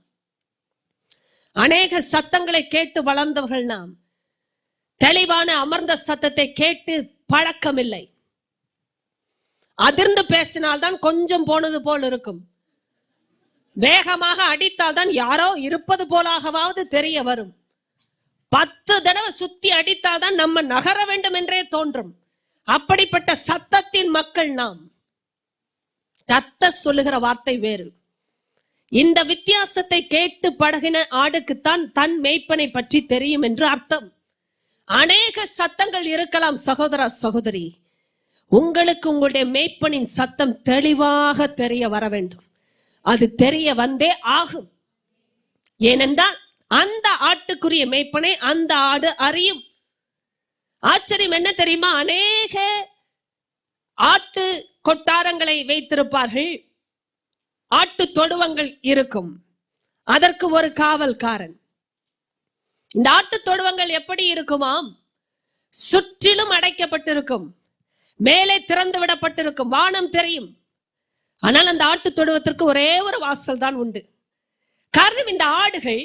அநேக சத்தங்களை கேட்டு வளர்ந்தவர்கள் நாம். தெளிவான அமர்ந்த சத்தத்தை கேட்டு பழக்கமில்லை. அதிர்ந்து பேசினால்தான் கொஞ்சம் போனது போல் இருக்கும். வேகமாக அடித்தால்தான் யாரோ இருப்பது போலாகவாவது தெரிய வரும். 10 தடவை சுத்தி அடித்தால்தான் நம்ம நகர வேண்டும் என்றே தோன்றும். அப்படிப்பட்ட சத்தத்தின் மக்கள் நாம். கர்த்தர் சொல்லுகிற வார்த்தை வேறு. இந்த வித்தியாசத்தை கேட்டு பழகின ஆடுக்குத்தான் தன் மேய்ப்பனை பற்றி தெரியும் என்று அர்த்தம். அநேக சத்தங்கள் இருக்கலாம் சகோதர சகோதரி, உங்களுக்கு உங்களுடைய மேய்ப்பனின் சத்தம் தெளிவாக தெரிய வர வேண்டும். அது தெரிய வந்தே ஆகும். ஏனென்றால் அந்த ஆட்டுக்குரிய மேய்ப்பனை அந்த ஆடு அறியும். ஆச்சரியம் என்ன தெரியுமா? அநேக ஆட்டு கொட்டாரங்களை வைத்திருப்பார்கள், ஆட்டு தொடுவங்கள் இருக்கும். அதற்கு ஒரு காவல்காரன். இந்த ஆட்டு தொடுவங்கள் எப்படி இருக்குமாம்? சுற்றிலும் அடைக்கப்பட்டிருக்கும், மேலே திறந்து விடப்பட்டிருக்கும், வானம் தெரியும். ஆனால் அந்த ஆட்டு தொடுவத்திற்கு ஒரே ஒரு வாசல் தான் உண்டு. காரணம், இந்த ஆடுகள்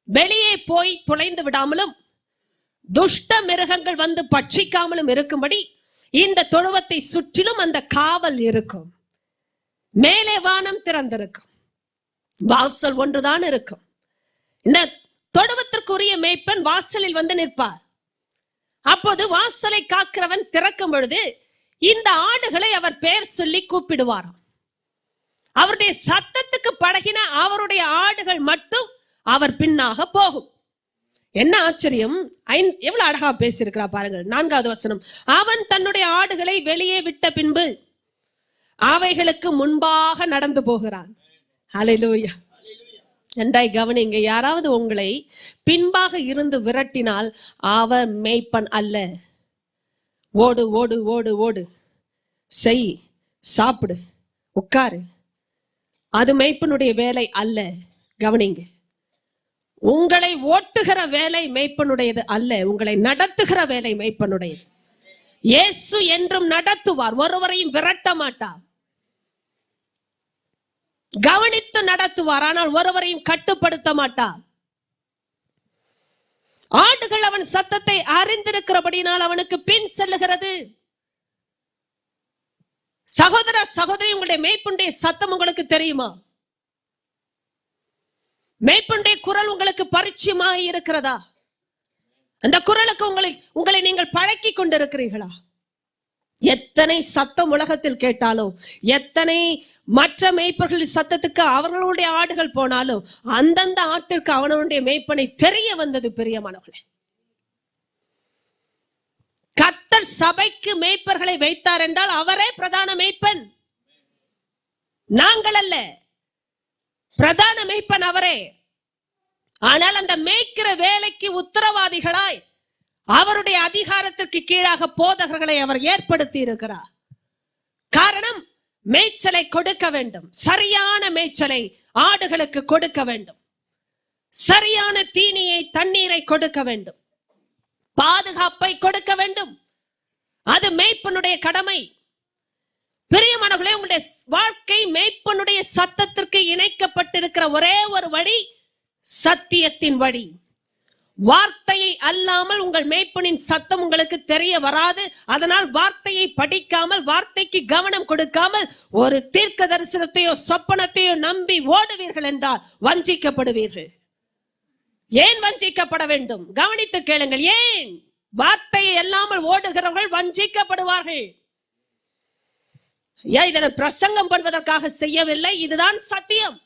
வெளியே போய் துளைந்து விடாமலும் துஷ்ட மிருகங்கள் வந்து பட்சிக்காமலும் இருக்கும்படி இந்த தொழுவத்தை சுற்றிலும் அந்த காவல் இருக்கும். மேலே வானம் திறந்திருக்கும், வாசல் ஒன்றுதான் இருக்கும். இந்த தொழுவத்திற்குரிய மேய்ப்பன் வாசலில் வந்து நிற்பார். அப்போது வாசலை காக்கிறவன் திறக்கும் பொழுது இந்த ஆடுகளை அவர் பெயர் சொல்லி கூப்பிடுவாராம். அவருடைய சத்தத்துக்கு பழகின அவருடைய ஆடுகள் மட்டும் அவர் பின்னாக போகும். என்ன ஆச்சரியம்! எவ்வளவு அழகா பேசியிருக்கிறா பாருங்கள். 4வது வசனம், அவன் தன்னுடைய ஆடுகளை வெளியே விட்ட பின்பு அவைகளுக்கு முன்பாக நடந்து போகிறான். ஹல்லேலூயா! நன்றாய் கவனிங்க. யாராவது உங்களை பின்பாக இருந்து விரட்டினால் அவர் மேய்ப்பன் அல்ல. ஓடு ஓடு ஓடு ஓடு, செய், சாப்பிடு, உட்காரு, அது மேய்ப்பனுடைய வேலை அல்ல. கவனிங்க, உங்களை ஓட்டுகிற வேலை மேய்ப்பனுடையது அல்ல, உங்களை நடத்துகிற வேலை மேய்ப்பனுடையது. இயேசு என்றும் நடத்துவார், ஒருவரையும் விரட்ட மாட்டார். கவனித்து நடத்துவார், ஆனால் ஒருவரையும் கட்டுப்படுத்த மாட்டார். ஆடுகள் அவன் சத்தத்தை அறிந்திருக்கிறபடினால் அவனுக்கு பின் செல்லுகிறது. சகோதர சகோதரி, உங்களுடைய மேய்ப்பனுடைய சத்தம் உங்களுக்கு தெரியுமா? மேய்ப்பனுடைய குரல் உங்களுக்கு பரிச்சயமாக இருக்கிறதா? அந்த குரலுக்கு உங்களை நீங்கள் பழக்கி கொண்டிருக்கிறீர்களா? எத்தனை சத்தம் உலகத்தில் கேட்டாலும், எத்தனை மற்ற மேய்ப்பர்களின் சத்தத்துக்கு அவர்களுடைய ஆடுகள் போனாலும், அந்தந்த ஆட்டிற்கு அவனுடைய மேய்ப்பனை தெரிய வந்தது. பிரியமானவர்களே, கர்த்தர் சபைக்கு மேய்ப்பர்களை வைத்தார் என்றால் அவரே பிரதான மேய்ப்பன், நாங்கள் அல்ல. பிரதான மேய்ப்பன் அவரே. ஆனால் அந்த மேய்க்கிற வேலைக்கு உத்தரவாதிகளாய் அவருடைய அதிகாரத்திற்கு கீழாக போதகர்களை அவர் ஏற்படுத்தி இருக்கிறார். காரணம், மேய்ச்சலை கொடுக்க வேண்டும், சரியான மேய்ச்சலை ஆடுகளுக்கு கொடுக்க வேண்டும், சரியான தீனியை தண்ணீரை கொடுக்க வேண்டும், பாதுகாப்பை கொடுக்க வேண்டும். அது மேய்ப்பனுடைய கடமை. பிரியமானவர்களே, உங்களுடைய வாழ்க்கை மேய்ப்பனுடைய சத்தத்திற்கு இணைக்கப்பட்டிருக்கிற ஒரே ஒரு வழி சத்தியத்தின் வழி. வார்த்தையை அல்லாமல் உங்கள் மேய்ப்பனின் சத்தம் உங்களுக்கு தெரிய வராது. அதனால் வார்த்தையை படிக்காமல், வார்த்தைக்கு கவனம் கொடுக்காமல் ஒரு தீர்க்க தரிசனத்தையோ சொப்பனத்தையோ நம்பி ஓடுவீர்கள் என்றால் வஞ்சிக்கப்படுவீர்கள். ஏன் வஞ்சிக்கப்பட வேண்டும்? கவனித்து கேளுங்கள். ஏன் வார்த்தையை இல்லாமல் ஓடுகிறவர்கள் வஞ்சிக்கப்படுவார்கள்? இதனை பிரசங்கம் பண்ணுவதற்காக செய்யவில்லை, இதுதான் சத்தியம்.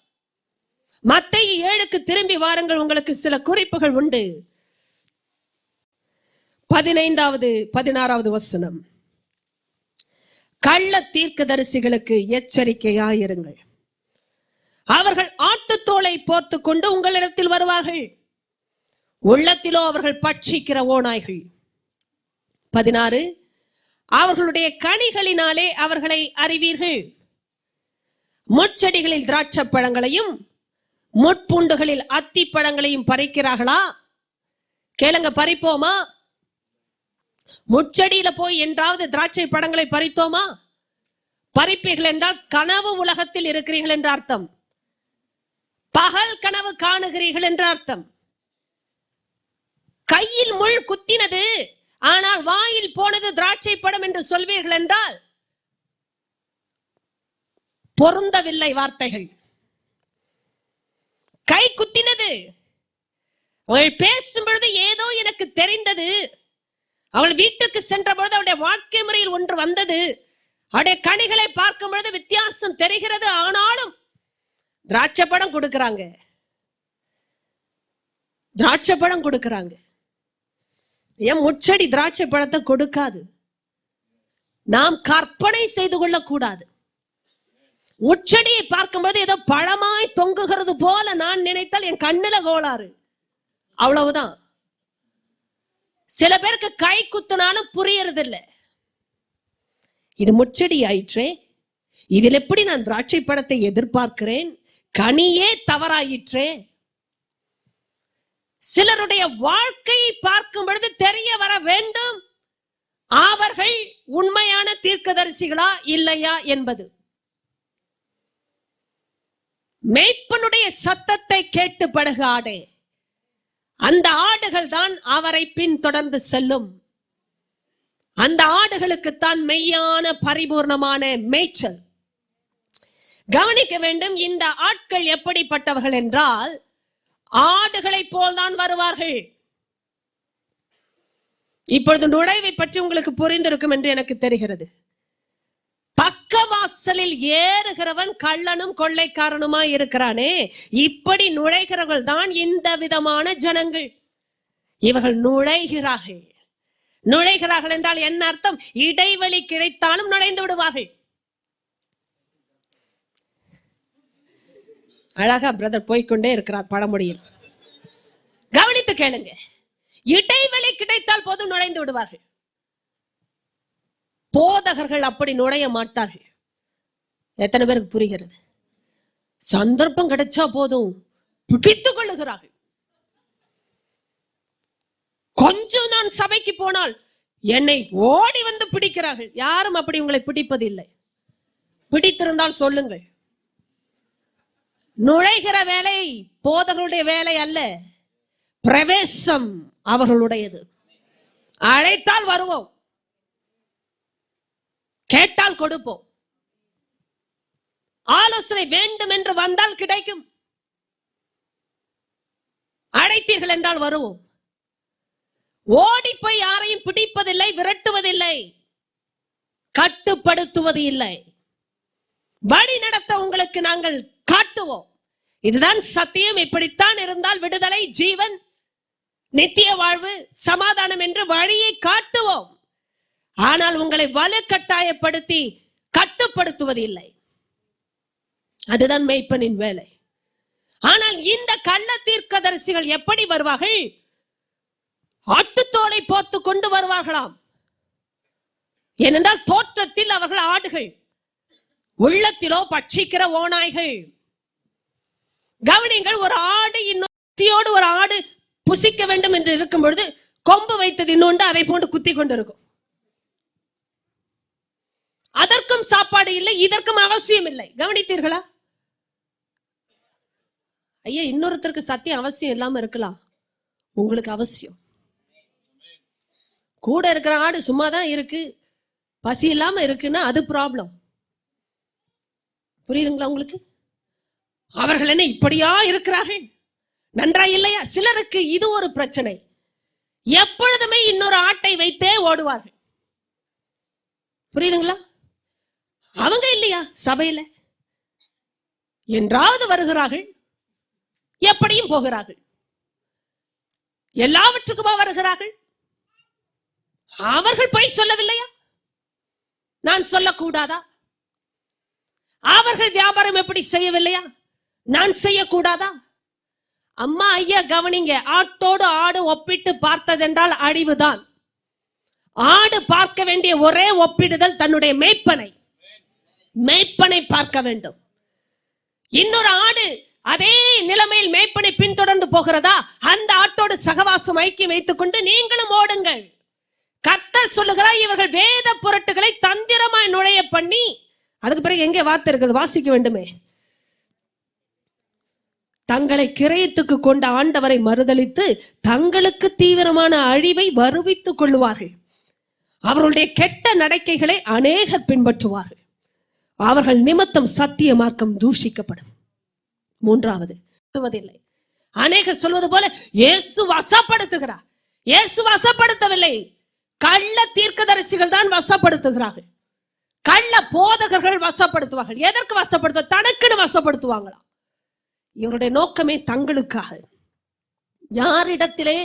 மத்தேயு 7க்கு திரும்பி வாருங்கள், உங்களுக்கு சில குறிப்புகள் உண்டு. 15வது 16வது வசனம். கள்ள தீர்க்கதரிசிகளுக்கு எச்சரிக்கையாயிருங்கள். அவர்கள் ஆட்டுத்தோலை போர்த்து கொண்டு உங்களிடத்தில் வருவார்கள், உள்ளத்திலோ அவர்கள் பட்சிக்கிற ஓநாய்கள். 16, அவர்களுடைய கனிகளினாலே அவர்களை அறிவீர்கள். முட்செடிகளில் திராட்சை பழங்களையும் முட்பூண்டுகளில் அத்தி பழங்களையும் பறிக்கிறார்களா? கேளுங்க, பறிப்போமா? முட்செடியில போய் என்றாவது திராட்சை பழங்களை பறித்தோமா? பறிப்பீர்கள் என்றால் கனவு உலகத்தில் இருக்கிறீர்கள் என்ற அர்த்தம். பகல் கனவு காணுகிறீர்கள் என்ற அர்த்தம். கையில் முள் குத்தினது, ஆனால் வாயில் போனது திராட்சை பழம் என்று சொல்வீர்கள் என்றால் பொருந்தவில்லை வார்த்தைகள். கை குத்தினது, அவள் பேசும் பொழுது ஏதோ எனக்கு தெரிந்தது, அவள் வீட்டுக்கு சென்ற பொழுது அவளுடைய வாழ்க்கை முறையில் ஒன்று வந்தது, அவருடைய கனிகளை பார்க்கும் பொழுது வித்தியாசம் தெரிகிறது, ஆனாலும் திராட்சை பழம் கொடுக்கிறாங்க, திராட்சை பழம் கொடுக்கிறாங்க. ஏன் முச்செடி திராட்சை பழத்தை கொடுக்காது? நாம் கற்பனை செய்து கொள்ள கூடாது. முச்செடியை பார்க்கும்போது ஏதோ பழமாய் தொங்குகிறது போல நான் நினைத்தால் என் கண்ணுல கோளாறு, அவ்வளவுதான். சில பேருக்கு கை குத்துனாலும் புரியறது இல்லை. இது முச்செடி ஆயிற்றே, இதில் எப்படி நான் திராட்சை பழத்தை எதிர்பார்க்கிறேன்? கனியே தவறாயிற்றே. சிலருடைய வாழ்க்கையை பார்க்கும் பொழுது தெரிய வர வேண்டும், அவர்கள் உண்மையான தீர்க்கதரிசிகளா இல்லையா என்பது. மேய்ப்பனுடைய சத்தத்தை கேட்டு பழகு ஆடே, அந்த ஆடுகள் தான் அவரை பின்தொடர்ந்து செல்லும். அந்த ஆடுகளுக்குத்தான் மெய்யான பரிபூர்ணமான மேய்ச்சல். கவனிக்க வேண்டும், இந்த ஆட்கள் எப்படிப்பட்டவர்கள் என்றால் ஆடுகளை போல்தான் வருவார்கள். இப்பொழுது நுழைவை பற்றி உங்களுக்கு புரிந்திருக்கும் என்று எனக்கு தெரிகிறது. பக்கவாசலில் ஏறுகிறவன் கள்ளனும் கொள்ளைக்காரனுமாய் இருக்கிறானே, இப்படி நுழைகிறவர்கள் தான் இந்த விதமான ஜனங்கள். இவர்கள் நுழைகிறார்கள். நுழைகிறார்கள் என்றால் என்ன அர்த்தம்? இடைவெளி கிடைத்தாலும் நுழைந்து விடுவார்கள். அழகா பிரதர் போய்கொண்டே இருக்கிறார் பழமொழியில். கவனித்து கேளுங்க, இடைவெளி கிடைத்தால் போதும் நுழைந்து விடுவார்கள். போதகர்கள் அப்படி நுழைய மாட்டார்கள். எத்தனை பேருக்கு புரிகிறது? சந்தர்ப்பம் கிடைச்சா போதும் பிடித்துக் கொள்ளுகிறார்கள். கொஞ்சம் நான் சபைக்கு போனால் என்னை ஓடி வந்து பிடிக்கிறார்கள். யாரும் அப்படி உங்களை பிடிப்பதில்லை. பிடித்திருந்தால் சொல்லுங்கள். நுழைகிற வேலை போதகருடைய வேலை அல்ல, பிரவேசம் அவர்களுடையது. அழைத்தால் வருவோம், கேட்டால் கொடுப்போம். ஆலோசனை வேண்டும் என்று வந்தால் கிடைக்கும். அழைத்தீர்கள் என்றால் வருவோம். ஓடி போய் யாரையும் பிடிப்பதில்லை, விரட்டுவதில்லை, கட்டுப்படுத்துவது இல்லை. வழி நடத்த உங்களுக்கு நாங்கள் காட்டுவோம். இதுதான் சத்தியம். இப்படித்தான் இருந்தால் விடுதலை, ஜீவன், நித்திய வாழ்வு, சமாதானம் என்று வழியை காட்டுவோம். ஆனால் உங்களை வலுக்கட்டாயப்படுத்தி கட்டுப்படுத்துவது இல்லை. அதுதான் மேய்ப்பனின் வேலை. ஆனால் இந்த கள்ள தீர்க்கதரிசிகள் எப்படி வருவார்கள்? ஆட்டுத்தோலை போத்து கொண்டு வருவார்களாம். ஏனென்றால் தோற்றத்தில் அவர்கள் ஆடுகள், உள்ளத்திலோ பட்சிக்கிற ஓநாய்கள். கவனிங்கள், ஒரு ஆடு இன்னொரு ஒரு ஆடு புசிக்க வேண்டும் என்று இருக்கும் பொழுது கொம்பு வைத்தது இன்னொன்று அதை போன்று குத்தி கொண்டு இருக்கும். அதற்கும் சாப்பாடு இல்லை, இதற்கும் அவசியம் இல்லை. கவனித்தீர்களா? ஐயா, இன்னொருத்தருக்கு சத்தியம் அவசியம் இல்லாம இருக்கலாம், உங்களுக்கு அவசியம். கூட இருக்கிற ஆடு சும்மாதான் இருக்கு, பசி இல்லாம இருக்குன்னா அது ப்ராப்ளம். புரியுதுங்களா உங்களுக்கு? அவர்கள் என்ன இப்படியா இருக்கிறார்கள்? நன்றா இல்லையா? சிலருக்கு இது ஒரு பிரச்சனை. எப்பொழுதுமே இன்னொரு ஆட்டை வைத்தே ஓடுவார்கள். புரியுதுங்களா? அவங்க இல்லையா சபையில? என்றாவது வருகிறார்கள், எப்படியும் போகிறார்கள். எல்லாவற்றுக்குமா வருகிறார்கள்? அவர்கள் போய் சொல்லவில்லையா? நான் சொல்லக்கூடாதா? அவர்கள் வியாபாரம் எப்படி செய்யவில்லையா? நான் செய்யக்கூடாதா? அம்மா ஐயா கவனிங்க, ஆட்டோடு ஆடு ஒப்பிட்டு பார்த்ததென்றால் அழிவுதான். ஆடு பார்க்க வேண்டிய ஒரே ஒப்பிடுதல் தன்னுடைய மேய்ப்பனை பார்க்க வேண்டும். இன்னொரு ஆடு அதே நிலைமையில் மேய்ப்பனை பின்தொடர்ந்து போகிறதா? அந்த ஆட்டோடு சகவாசம் ஐக்கியம் வைத்துக் கொண்டு நீங்களும் ஓடுங்கள். கர்த்தர் சொல்லுகிறார், இவர்கள் வேத பொருட்களை தந்திரமாய் நுழைய பண்ணி, அதுக்கு பிறகு எங்கே வார்த்தை இருக்கிறது? வாசிக்க வேண்டுமே. தங்களை கிரயத்துக்கு கொண்ட ஆண்டவரை மறுதலித்து தங்களுக்கு தீவிரமான அழிவை வருவித்துக் கொள்ளுவார்கள். அவர்களுடைய கெட்ட நடக்கைகளை அநேகர் பின்பற்றுவார்கள். அவர்கள் நிமித்தம் சத்திய மார்க்கம் தூஷிக்கப்படும். மூன்றாவது, அநேகர் சொல்வது போல இயேசு வசப்படுத்துகிறார். இயேசு வசப்படுத்தவில்லை. கள்ள தீர்க்கதரிசிகள் தான் வசப்படுத்துகிறார்கள். கள்ள போதகர்கள் வசப்படுத்துவார்கள். எதற்கு வசப்படுத்த? தனக்குன்னு வசப்படுத்துவாங்களா? இவருடைய நோக்கமே தங்களுக்காக. யாரிடத்திலே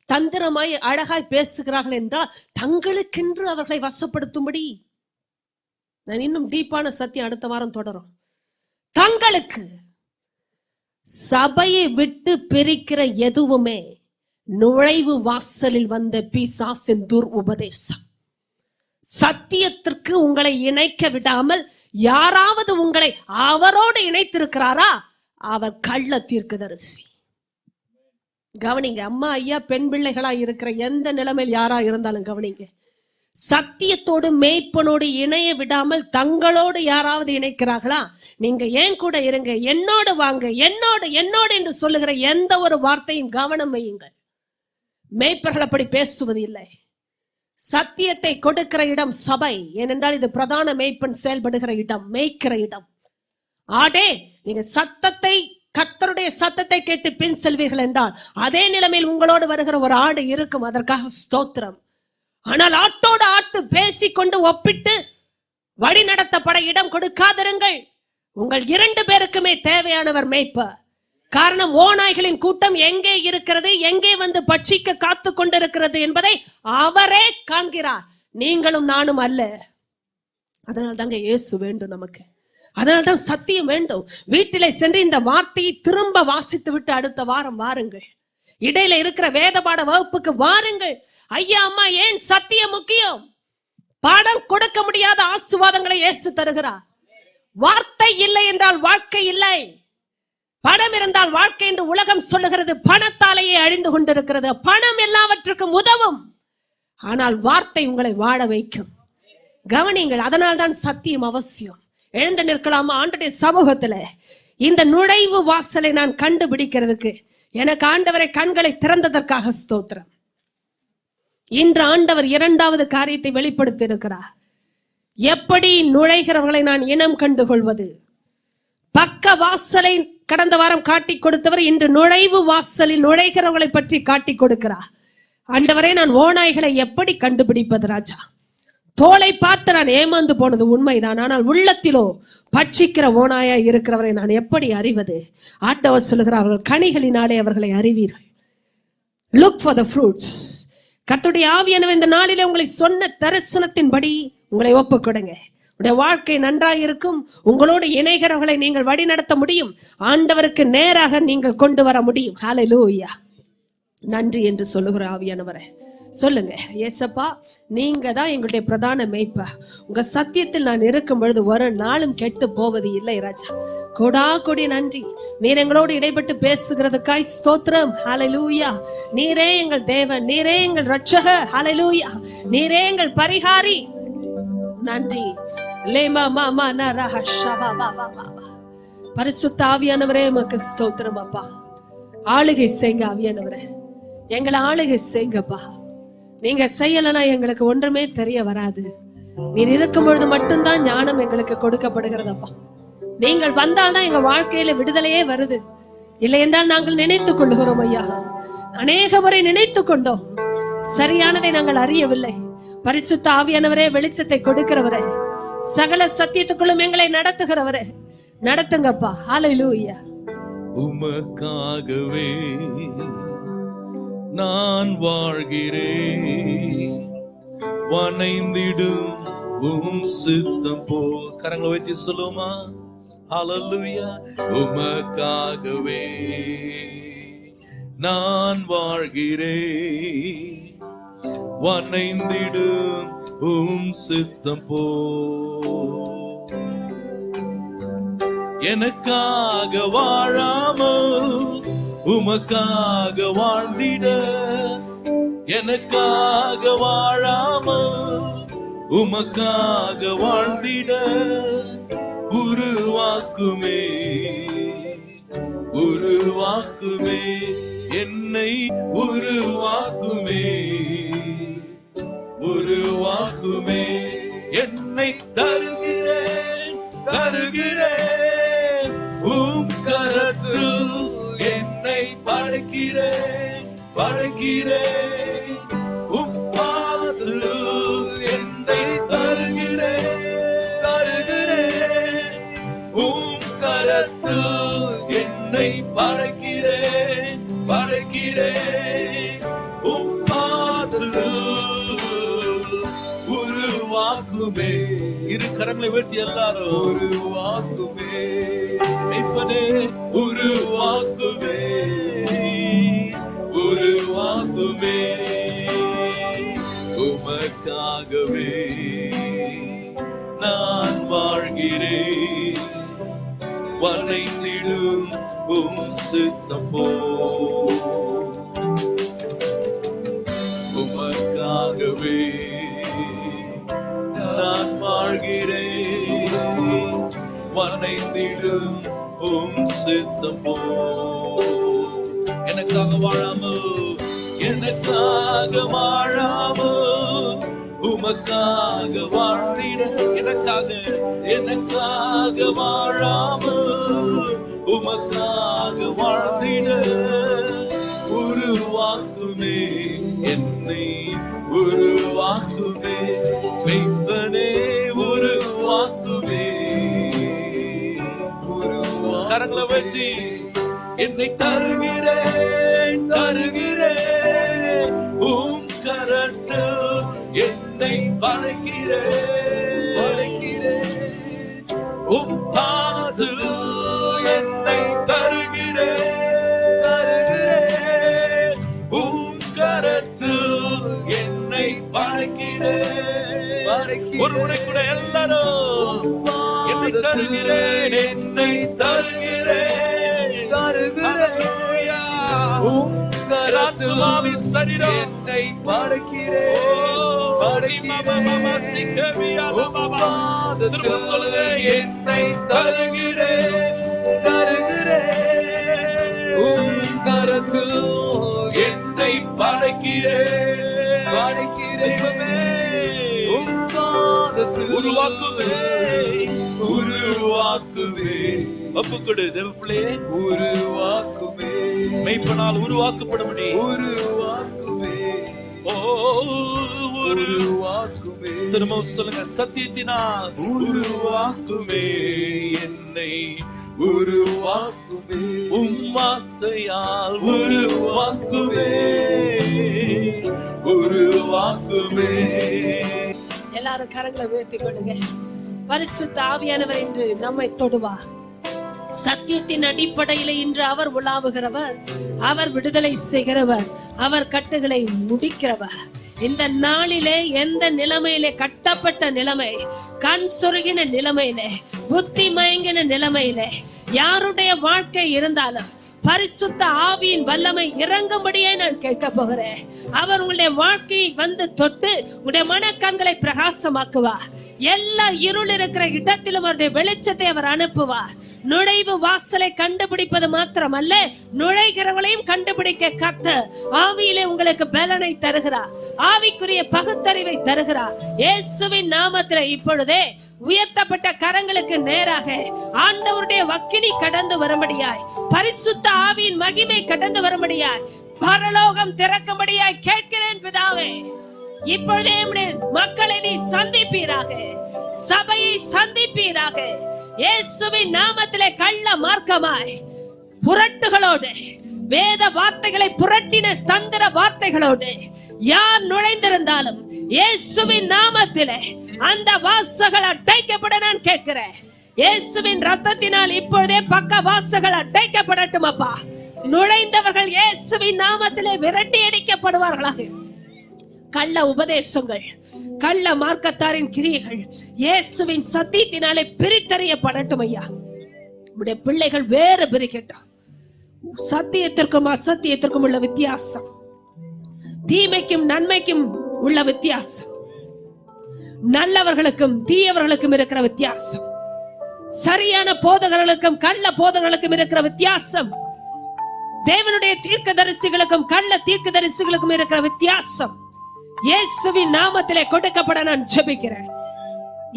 தந்திரமாய் அழகாய் பேசுகிறார்கள் என்றால் தங்களுக்கென்று அவர்களை வசப்படுத்தும்படி. நான் இன்னும் டீப்பான சத்தியம் அடுத்த வாரம் தொடரும். தங்களுக்கு சபையை விட்டு பிரிக்கிற எதுவுமே நுழைவு வாசலில் வந்த பிசாசின் துர் உபதேசம். சத்தியத்திற்கு உங்களை இணைக்க விடாமல் யாராவது உங்களை அவரோடு இணைத்திருக்கிறாரா? அவர் கள்ள தீர்க்கதரிசி. கவனிங்க, அம்மா ஐயா பெண் பிள்ளைகளா இருக்கிற எந்த நிலைமையில் யாரா இருந்தாலும் கவனிங்க, சத்தியத்தோடு மேய்ப்பனோடு இணைய விடாமல் தங்களோடு யாராவது இணைக்கிறார்களா? நீங்க ஏன் கூட இருங்க, என்னோடு வாங்க, என்னோடு என்று சொல்லுகிற எந்த ஒரு வார்த்தையும் கவனம் வையுங்கள். மேய்ப்பர்கள் அப்படி பேசுவது இல்லை. சத்தியத்தை கொடுக்கிற இடம் சபை. ஏனென்றால் இது பிரதான மேய்ப்பன் செயல்படுகிற இடம், மேய்க்கிற இடம். ஆடே, நீங்க சத்தத்தை, கர்த்தருடைய சத்தத்தை கேட்டு பின் செல்வீர்கள் என்றால் அதே நிலைமையில் உங்களோடு வருகிற ஒரு ஆடு இருக்கும். அதற்காக ஸ்தோத்திரம். ஆனால் ஆட்டோடு ஆட்டு பேசிக்கொண்டு ஒப்பிட்டு வழி நடத்தப்பட இடம் கொடுக்காதிருங்கள். உங்கள் 2 பேருக்குமே தேவையானவர் மேய்ப்பர். காரணம், ஓநாய்களின் கூட்டம் எங்கே இருக்கிறது, எங்கே வந்து பட்சிக்க காத்து கொண்டிருக்கிறது என்பதை அவரே காண்கிறார். நீங்களும் நானும் அல்ல. அதனால் தாங்க இயேசு வேண்டும் நமக்கு. அதனால்தான் சத்தியம் வேண்டும். வீட்டிலே சென்று இந்த வார்த்தையை திரும்ப வாசித்து விட்டு அடுத்த வாரம் வாருங்கள். இடையில இருக்கிற வேதபாட வகுப்புக்கு வாருங்கள். ஐயா அம்மா, ஏன் சத்தியம் முக்கியம்? பாடம் கொடுக்க முடியாத ஆசீர்வாதங்களை இயேசு தருகிறார். வார்த்தை இல்லை என்றால் வாழ்க்கை இல்லை. பணம் இருந்தால் வாழ்க்கை என்று உலகம் சொல்லுகிறது. பணத்தாலேயே அழிந்து கொண்டிருக்கிறது. பணம் எல்லாவற்றுக்கும் உதவும், ஆனால் வார்த்தை உங்களை வாழ வைக்கும். கவனிங்கள், அதனால்தான் சத்தியம் அவசியம். எழுந்து நிற்கலாமா? ஆண்டவருடைய சமூகத்துல இந்த நுழைவு வாசலை நான் கண்டுபிடிக்கிறதுக்கு எனக்கு ஆண்டவரை கண்களை திறந்ததற்காக ஸ்தோத்திரம். இன்று ஆண்டவர் 2வது காரியத்தை வெளிப்படுத்தி இருக்கிறார். எப்படி நுழைகிறவர்களை நான் இனம் கண்டு கொள்வது? பக்க வாசலை கடந்த வாரம் காட்டி கொடுத்தவர் இன்று நுழைவு வாசலில் நுழைகிறவர்களை பற்றி காட்டி கொடுக்கிறார். ஆண்டவரே, நான் ஓநாய்களை எப்படி கண்டுபிடிப்பது ராஜா? தோலை பார்த்து நான் ஏமாந்து போனது உண்மைதான், ஆனால் உள்ளத்திலோ பட்சிக்கிற ஓநாயா இருக்கிறவரை நான் எப்படி அறிவது? ஆண்டவர் சொல்லுகிறார், அவர்கள் கனிகளினாலே அவர்களை அறிவீர்கள். Look for the fruits. கர்த்தருடைய ஆவியானவர் இந்த நாளிலே உங்களை சொன்ன தரிசனத்தின்படி உங்களை ஒப்புக் கொடுங்க. உடைய வாழ்க்கை நன்றாக இருக்கும். உங்களோடு இணைகிறவர்களை நீங்கள் வழி நடத்த முடியும். ஆண்டவருக்கு நேராக நீங்கள் கொண்டு வர முடியும். ஹல்லேலூயா. நன்றி என்று சொல்லுகிற ஆவியானவரே சொல்லுங்க, ஏசப்பா, நீங்க தான் எங்களுடைய பிரதான மேய்ப்பா. உங்க சத்தியத்தில் நான் இருக்கும் பொழுது ஒரு நாளும் கெட்டு போவது இல்லை ராஜா. கொடா கொடி நன்றி. நீர் எங்களோடு இடைப்பட்டு பேசுகிறதுக்காய் ஸ்தோத்திரம். ஹல்லேலூயா. நீரே எங்கள் தேவன், நீரே எங்கள் இரட்சகர். ஹல்லேலூயா. நீரே எங்கள் பரிகாரி. நன்றி. பரிசுத்த ஆவியானவரே, உமக்கு ஸ்தோத்திரம் அப்பா. ஆளுகை செய்யுங்க ஆவியானவரே, எங்களை ஆளுகை செய்யுங்கப்பா. நீங்க செய்யலனா எங்களுக்கு ஒன்றுமே தெரிய வராது. நீர் இருக்கும் பொழுது மட்டும்தான் ஞானம் எங்களுக்கு கொடுக்கப்படுகிறதப்பா. நீங்கள் வந்தால்தான் எங்க வாழ்க்கையில விடுதலையே வருது. இல்லை என்றால் நாங்கள் நினைத்துக் கொள்ளுகிறோம் ஐயா, அநேக முறை நினைத்துக் கொண்டோம், சரியானதை நாங்கள் அறியவில்லை. பரிசுத்த ஆவியானவரே, வெளிச்சத்தை கொடுக்கிறவரே, சகல சத்தியத்துக்குள்ளும் எங்களை நடத்துகிறவரே, நடத்துங்கப்பா. ஹல்லேலூயா. உமக்காகவே நான் வாழ்கிறேன், வணைந்திடும் உம் சித்தம் போ. கரங்களை வைத்து சொல்லுமா? ஹல்லேலூயா. உமக்காகவே நான் வாழ்கிறேன், வணைந்திடும் உம் சித்தம் போ. எனக்காக வாழாமல் உமக்காக வாழ்ந்திட, எனக்காக வாழாமல் உமக்காக வாழ்ந்திட உருவாக்குமே, உருவாக்குமே, என்னை உருவாக்குமே, உருவாக்குமே. என்னை தருகிறேன், தருகிறேன் உம் கரத்தில், என்னை படைக்கிறேன், படைக்கிறேன் உம் பாதத்தில், என்னை தருகிறேன், தருகிறேன் உம் கரத்தில், என்னை படைக்கிறேன், படைக்கிறேன் உம் பாதத்தில். உருவாக்குமே. இரு கரங்களை உயர்த்தி எல்லாரும் உருவாக்குமே, மெய்ப்பனே உருவாக்குமே, உருவாக்குமே. உமக்காகவே நான் வாழ்கிறேன், வணைந்திடும் உம் சித்தம் போ. உமக்காகவே நான் வாழ்கிறேன், வணைந்திடும் உம் சித்தம் போ. எனக்காக வாழாமல், எனக்காக வாழாமல் உமக்காக வாழ்ந்திட, எனக்காக, எனக்காக வாழாமல் உமக்காக வாழ்ந்திட உருவாக்குமே, என்னை உருவாக்குமே, மெய்ப்பனே உருவாக்குமே. கரங்களை வச்சு என்னை தருகிறேன், தருகிறேன் உம் கரத்தில், என்னை படைக்கிறேன், படைக்கிறேன் உம் பாதத்தில், என்னை தருகிறேன், தருகிறேன் உம் கரத்தில், என்னை படைக்கிறேன், படைக்கிறேன். ஒரு முறை கூட எல்லாரும் என்னை தருகிறேன், என்னை தருகிறேன், தருகிறேன் உம் கரத்தில், சரீரம் என்னை படைக்கிறேன், திரும்ப சொல்லுங்க. என்னை தருகிறேன், தருகிறேன் உம் கரத்தில், என்னை படைக்கிறேன், படைக்கிறேன் உம் பாதத்தில். உருவாக்குவே, உருவாக்குவே. ஒப்புக்கொடு தேவப்பிள்ளையே, உருவாக்குவே. மெய்ப்பனால் உருவாக்கப்படும்படி உருவாக்குவே. ஓ உருவாக்குவே. திரும்ப சொல்லுங்க. சத்தியத்தினால் உருவாக்குவே, என்னை உருவாக்குவே, உம் வார்த்தையால் உருவாக்குவே, உருவாக்குவே. எல்லாரும் கரங்களை உயர்த்தி கொள்ளுங்க. பரிசுத்த ஆவியானவர் இன்று நம்மை தொடுவார். சத்தியத்தின் அடிப்படையில் இன்று அவர் உலாவுகிறவர், அவர் விடுதலை செய்கிறவர், அவர் கட்டுகளை முடிக்கிறவர். இந்த நாளிலே எந்த நிலைமையிலே, கட்டப்பட்ட நிலைமை, கண் சொருகின நிலைமையிலே, புத்தி மயங்கின நிலைமையிலே யாருடைய வாழ்க்கை இருந்தாலும் பரிசுத்த ஆவியின் வல்லமை இறங்கும்படியே நான் கேட்க போகிறேன். அவர் உங்களுடைய வாழ்க்கையை வந்து தொட்டு உங்களுடைய மனக்கண்களை பிரகாசமாக்குவார். எல்லா இருள் இருக்கிற இடத்திலும் அவருடைய வெளிச்சத்தை அவர் அனுப்புவார். நுழைவு வாசலை கண்டுபிடிப்பது மாத்திரமல்ல, நுழைகிறவளையும் கண்டுபிடிக்க கர்த்தர் ஆவியிலே உங்களுக்கு பலனை தருகிறார், ஆவிக்குரிய பகுத்தறிவை தருகிறார். இயேசுவின் நாமத்திலே இப்பொழுதே உயர்த்தப்பட்ட கரங்களுக்கு நேராக ஆண்டவருடைய வக்கினி கடந்து வரும்படியாய், பரிசுத்த ஆவியின் மகிமை கடந்து வரும்படியாய், பரலோகம் திறக்கும்படியாய் கேட்கிறேன் பிதாவே. இப்பொழுதே மக்களை நீ சந்திப்பீராக, சபையை சந்திப்பீராக. இயேசுவின் நாமத்திலே கள்ள மார்க்கமாய் புரட்டுகளோடு, வேத வார்த்தைகளை புரட்டின தந்திர வார்த்தைகளோடு யார் நுழைந்திருந்தாலும் இயேசுவின் நாமத்திலே அந்த வாசல்கள் அடைக்கப்பட நான் கேட்கிறேன். இயேசுவின் ரத்தத்தினால் இப்பொழுதே பக்க வாசல்கள் அடைக்கப்படட்டும் அப்பா. நுழைந்தவர்கள் இயேசுவின் நாமத்திலே விரட்டி அடிக்கப்படுவார்களாக. கள்ள உபதேசங்கள், கள்ள மார்க்கத்தாரின் கிரியைகள் இயேசுவின் சத்தியத்தினாலே பிரித்தறியப்படட்டும் ஐயா. உடைய பிள்ளைகள் வேறு பிரிக்கட்டும். சத்தியத்திற்கும் அசத்தியத்திற்கும் உள்ள வித்தியாசம், தீமைக்கும் நன்மைக்கும் உள்ள வித்தியாசம், நல்லவர்களுக்கும் தீயவர்களுக்கும் இருக்கிற வித்தியாசம், சரியான போதகர்களுக்கும் கள்ள போதகர்களுக்கும் இருக்கிற வித்தியாசம், தேவனுடைய தீர்க்கதரிசிகளுக்கும் கள்ள தீர்க்கதரிசிகளுக்கும் இருக்கிற வித்தியாசம் இயேசுவின் நாமத்திலே கொடுக்கப்பட நான் ஜெபிக்கிறேன்.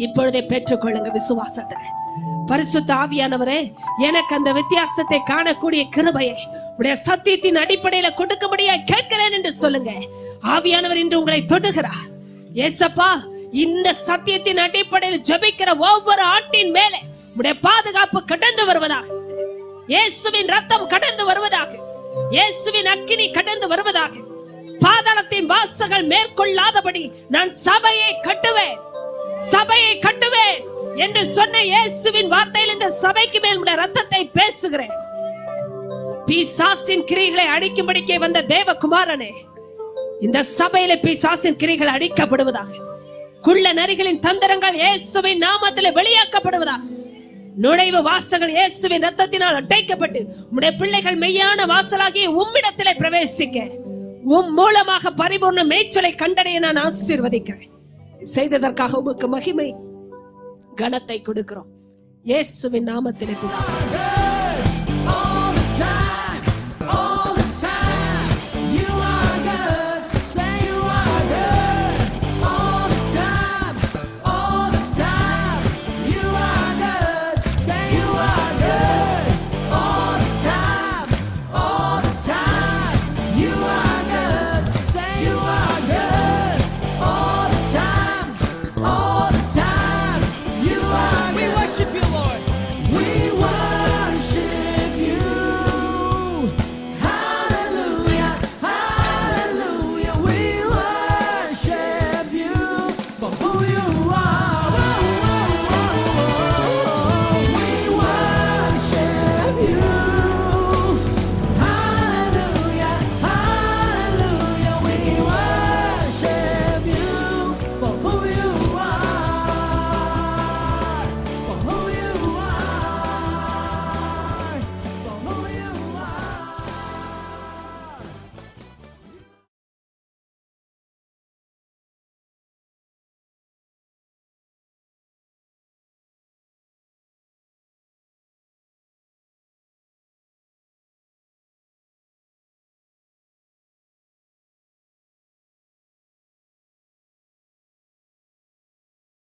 இப்பொழுதே பெற்றுக்கொள்ளுங்க விசுவாசத்திலே. பரிசுத்த ஆவியானவரே, எனக்கு அந்த வித்தியாசத்தை காணக்கூடிய கிருபையை உடைய சத்தியத்தின் அடிப்படையில கொடுக்கும்படியா கேட்கிறேன் என்று சொல்லுங்க. ஆவியானவர் இன்று உங்களை தொடுகிறார். ஏசப்பா, இந்த சத்தியத்தின் அடிப்படையில் ஜெபிக்கிற ஒவ்வொரு ஆட்டின் மேலே உடைய பாதுகாப்பு கடந்து வருவதாக, இயேசுவின் ரத்தம் கடந்து வருவதாக, இயேசுவின் அக்கினி கடந்து வருவதாக. பாதாளத்தின் வாசல்கள் மேற்கொள்ளாதபடி நான் சபையை கட்டுவேன், சபையை கட்டுவேன் என்று சொன்ன இயேசுவின் வார்த்தையில் இந்த சபைக்கு மேல் உடைய ரத்தத்தை பேசுகிறேன். பிசாசின் கிரியைகளை அழிக்கும்படிக்கே வந்த தேவகுமாரனே, இந்த சபையில பிசாசின் கிரியைகள் அழிக்கப்படுவதாக. குள்ள நரிகளின் தந்திரங்கள் இயேசுவின் நாமத்திலே வெளியாக்கப்படுவதாக. நுழைவு வாசல்கள் இயேசுவின் ரத்தத்தினால் அடைக்கப்பட்டு உம்முடைய பிள்ளைகள் மெய்யான வாசலாகிய உம்மிடத்திலே பிரவேசிக்க, உம் மூலமாக பரிபூர்ண மேய்ச்சலை கண்டடைய நான் ஆசீர்வதிக்கிறேன். செய்ததற்காக உமக்கு மகிமை கனத்தை கொடுக்கிறோம் இயேசுவின் நாமத்திலே பிதாவே.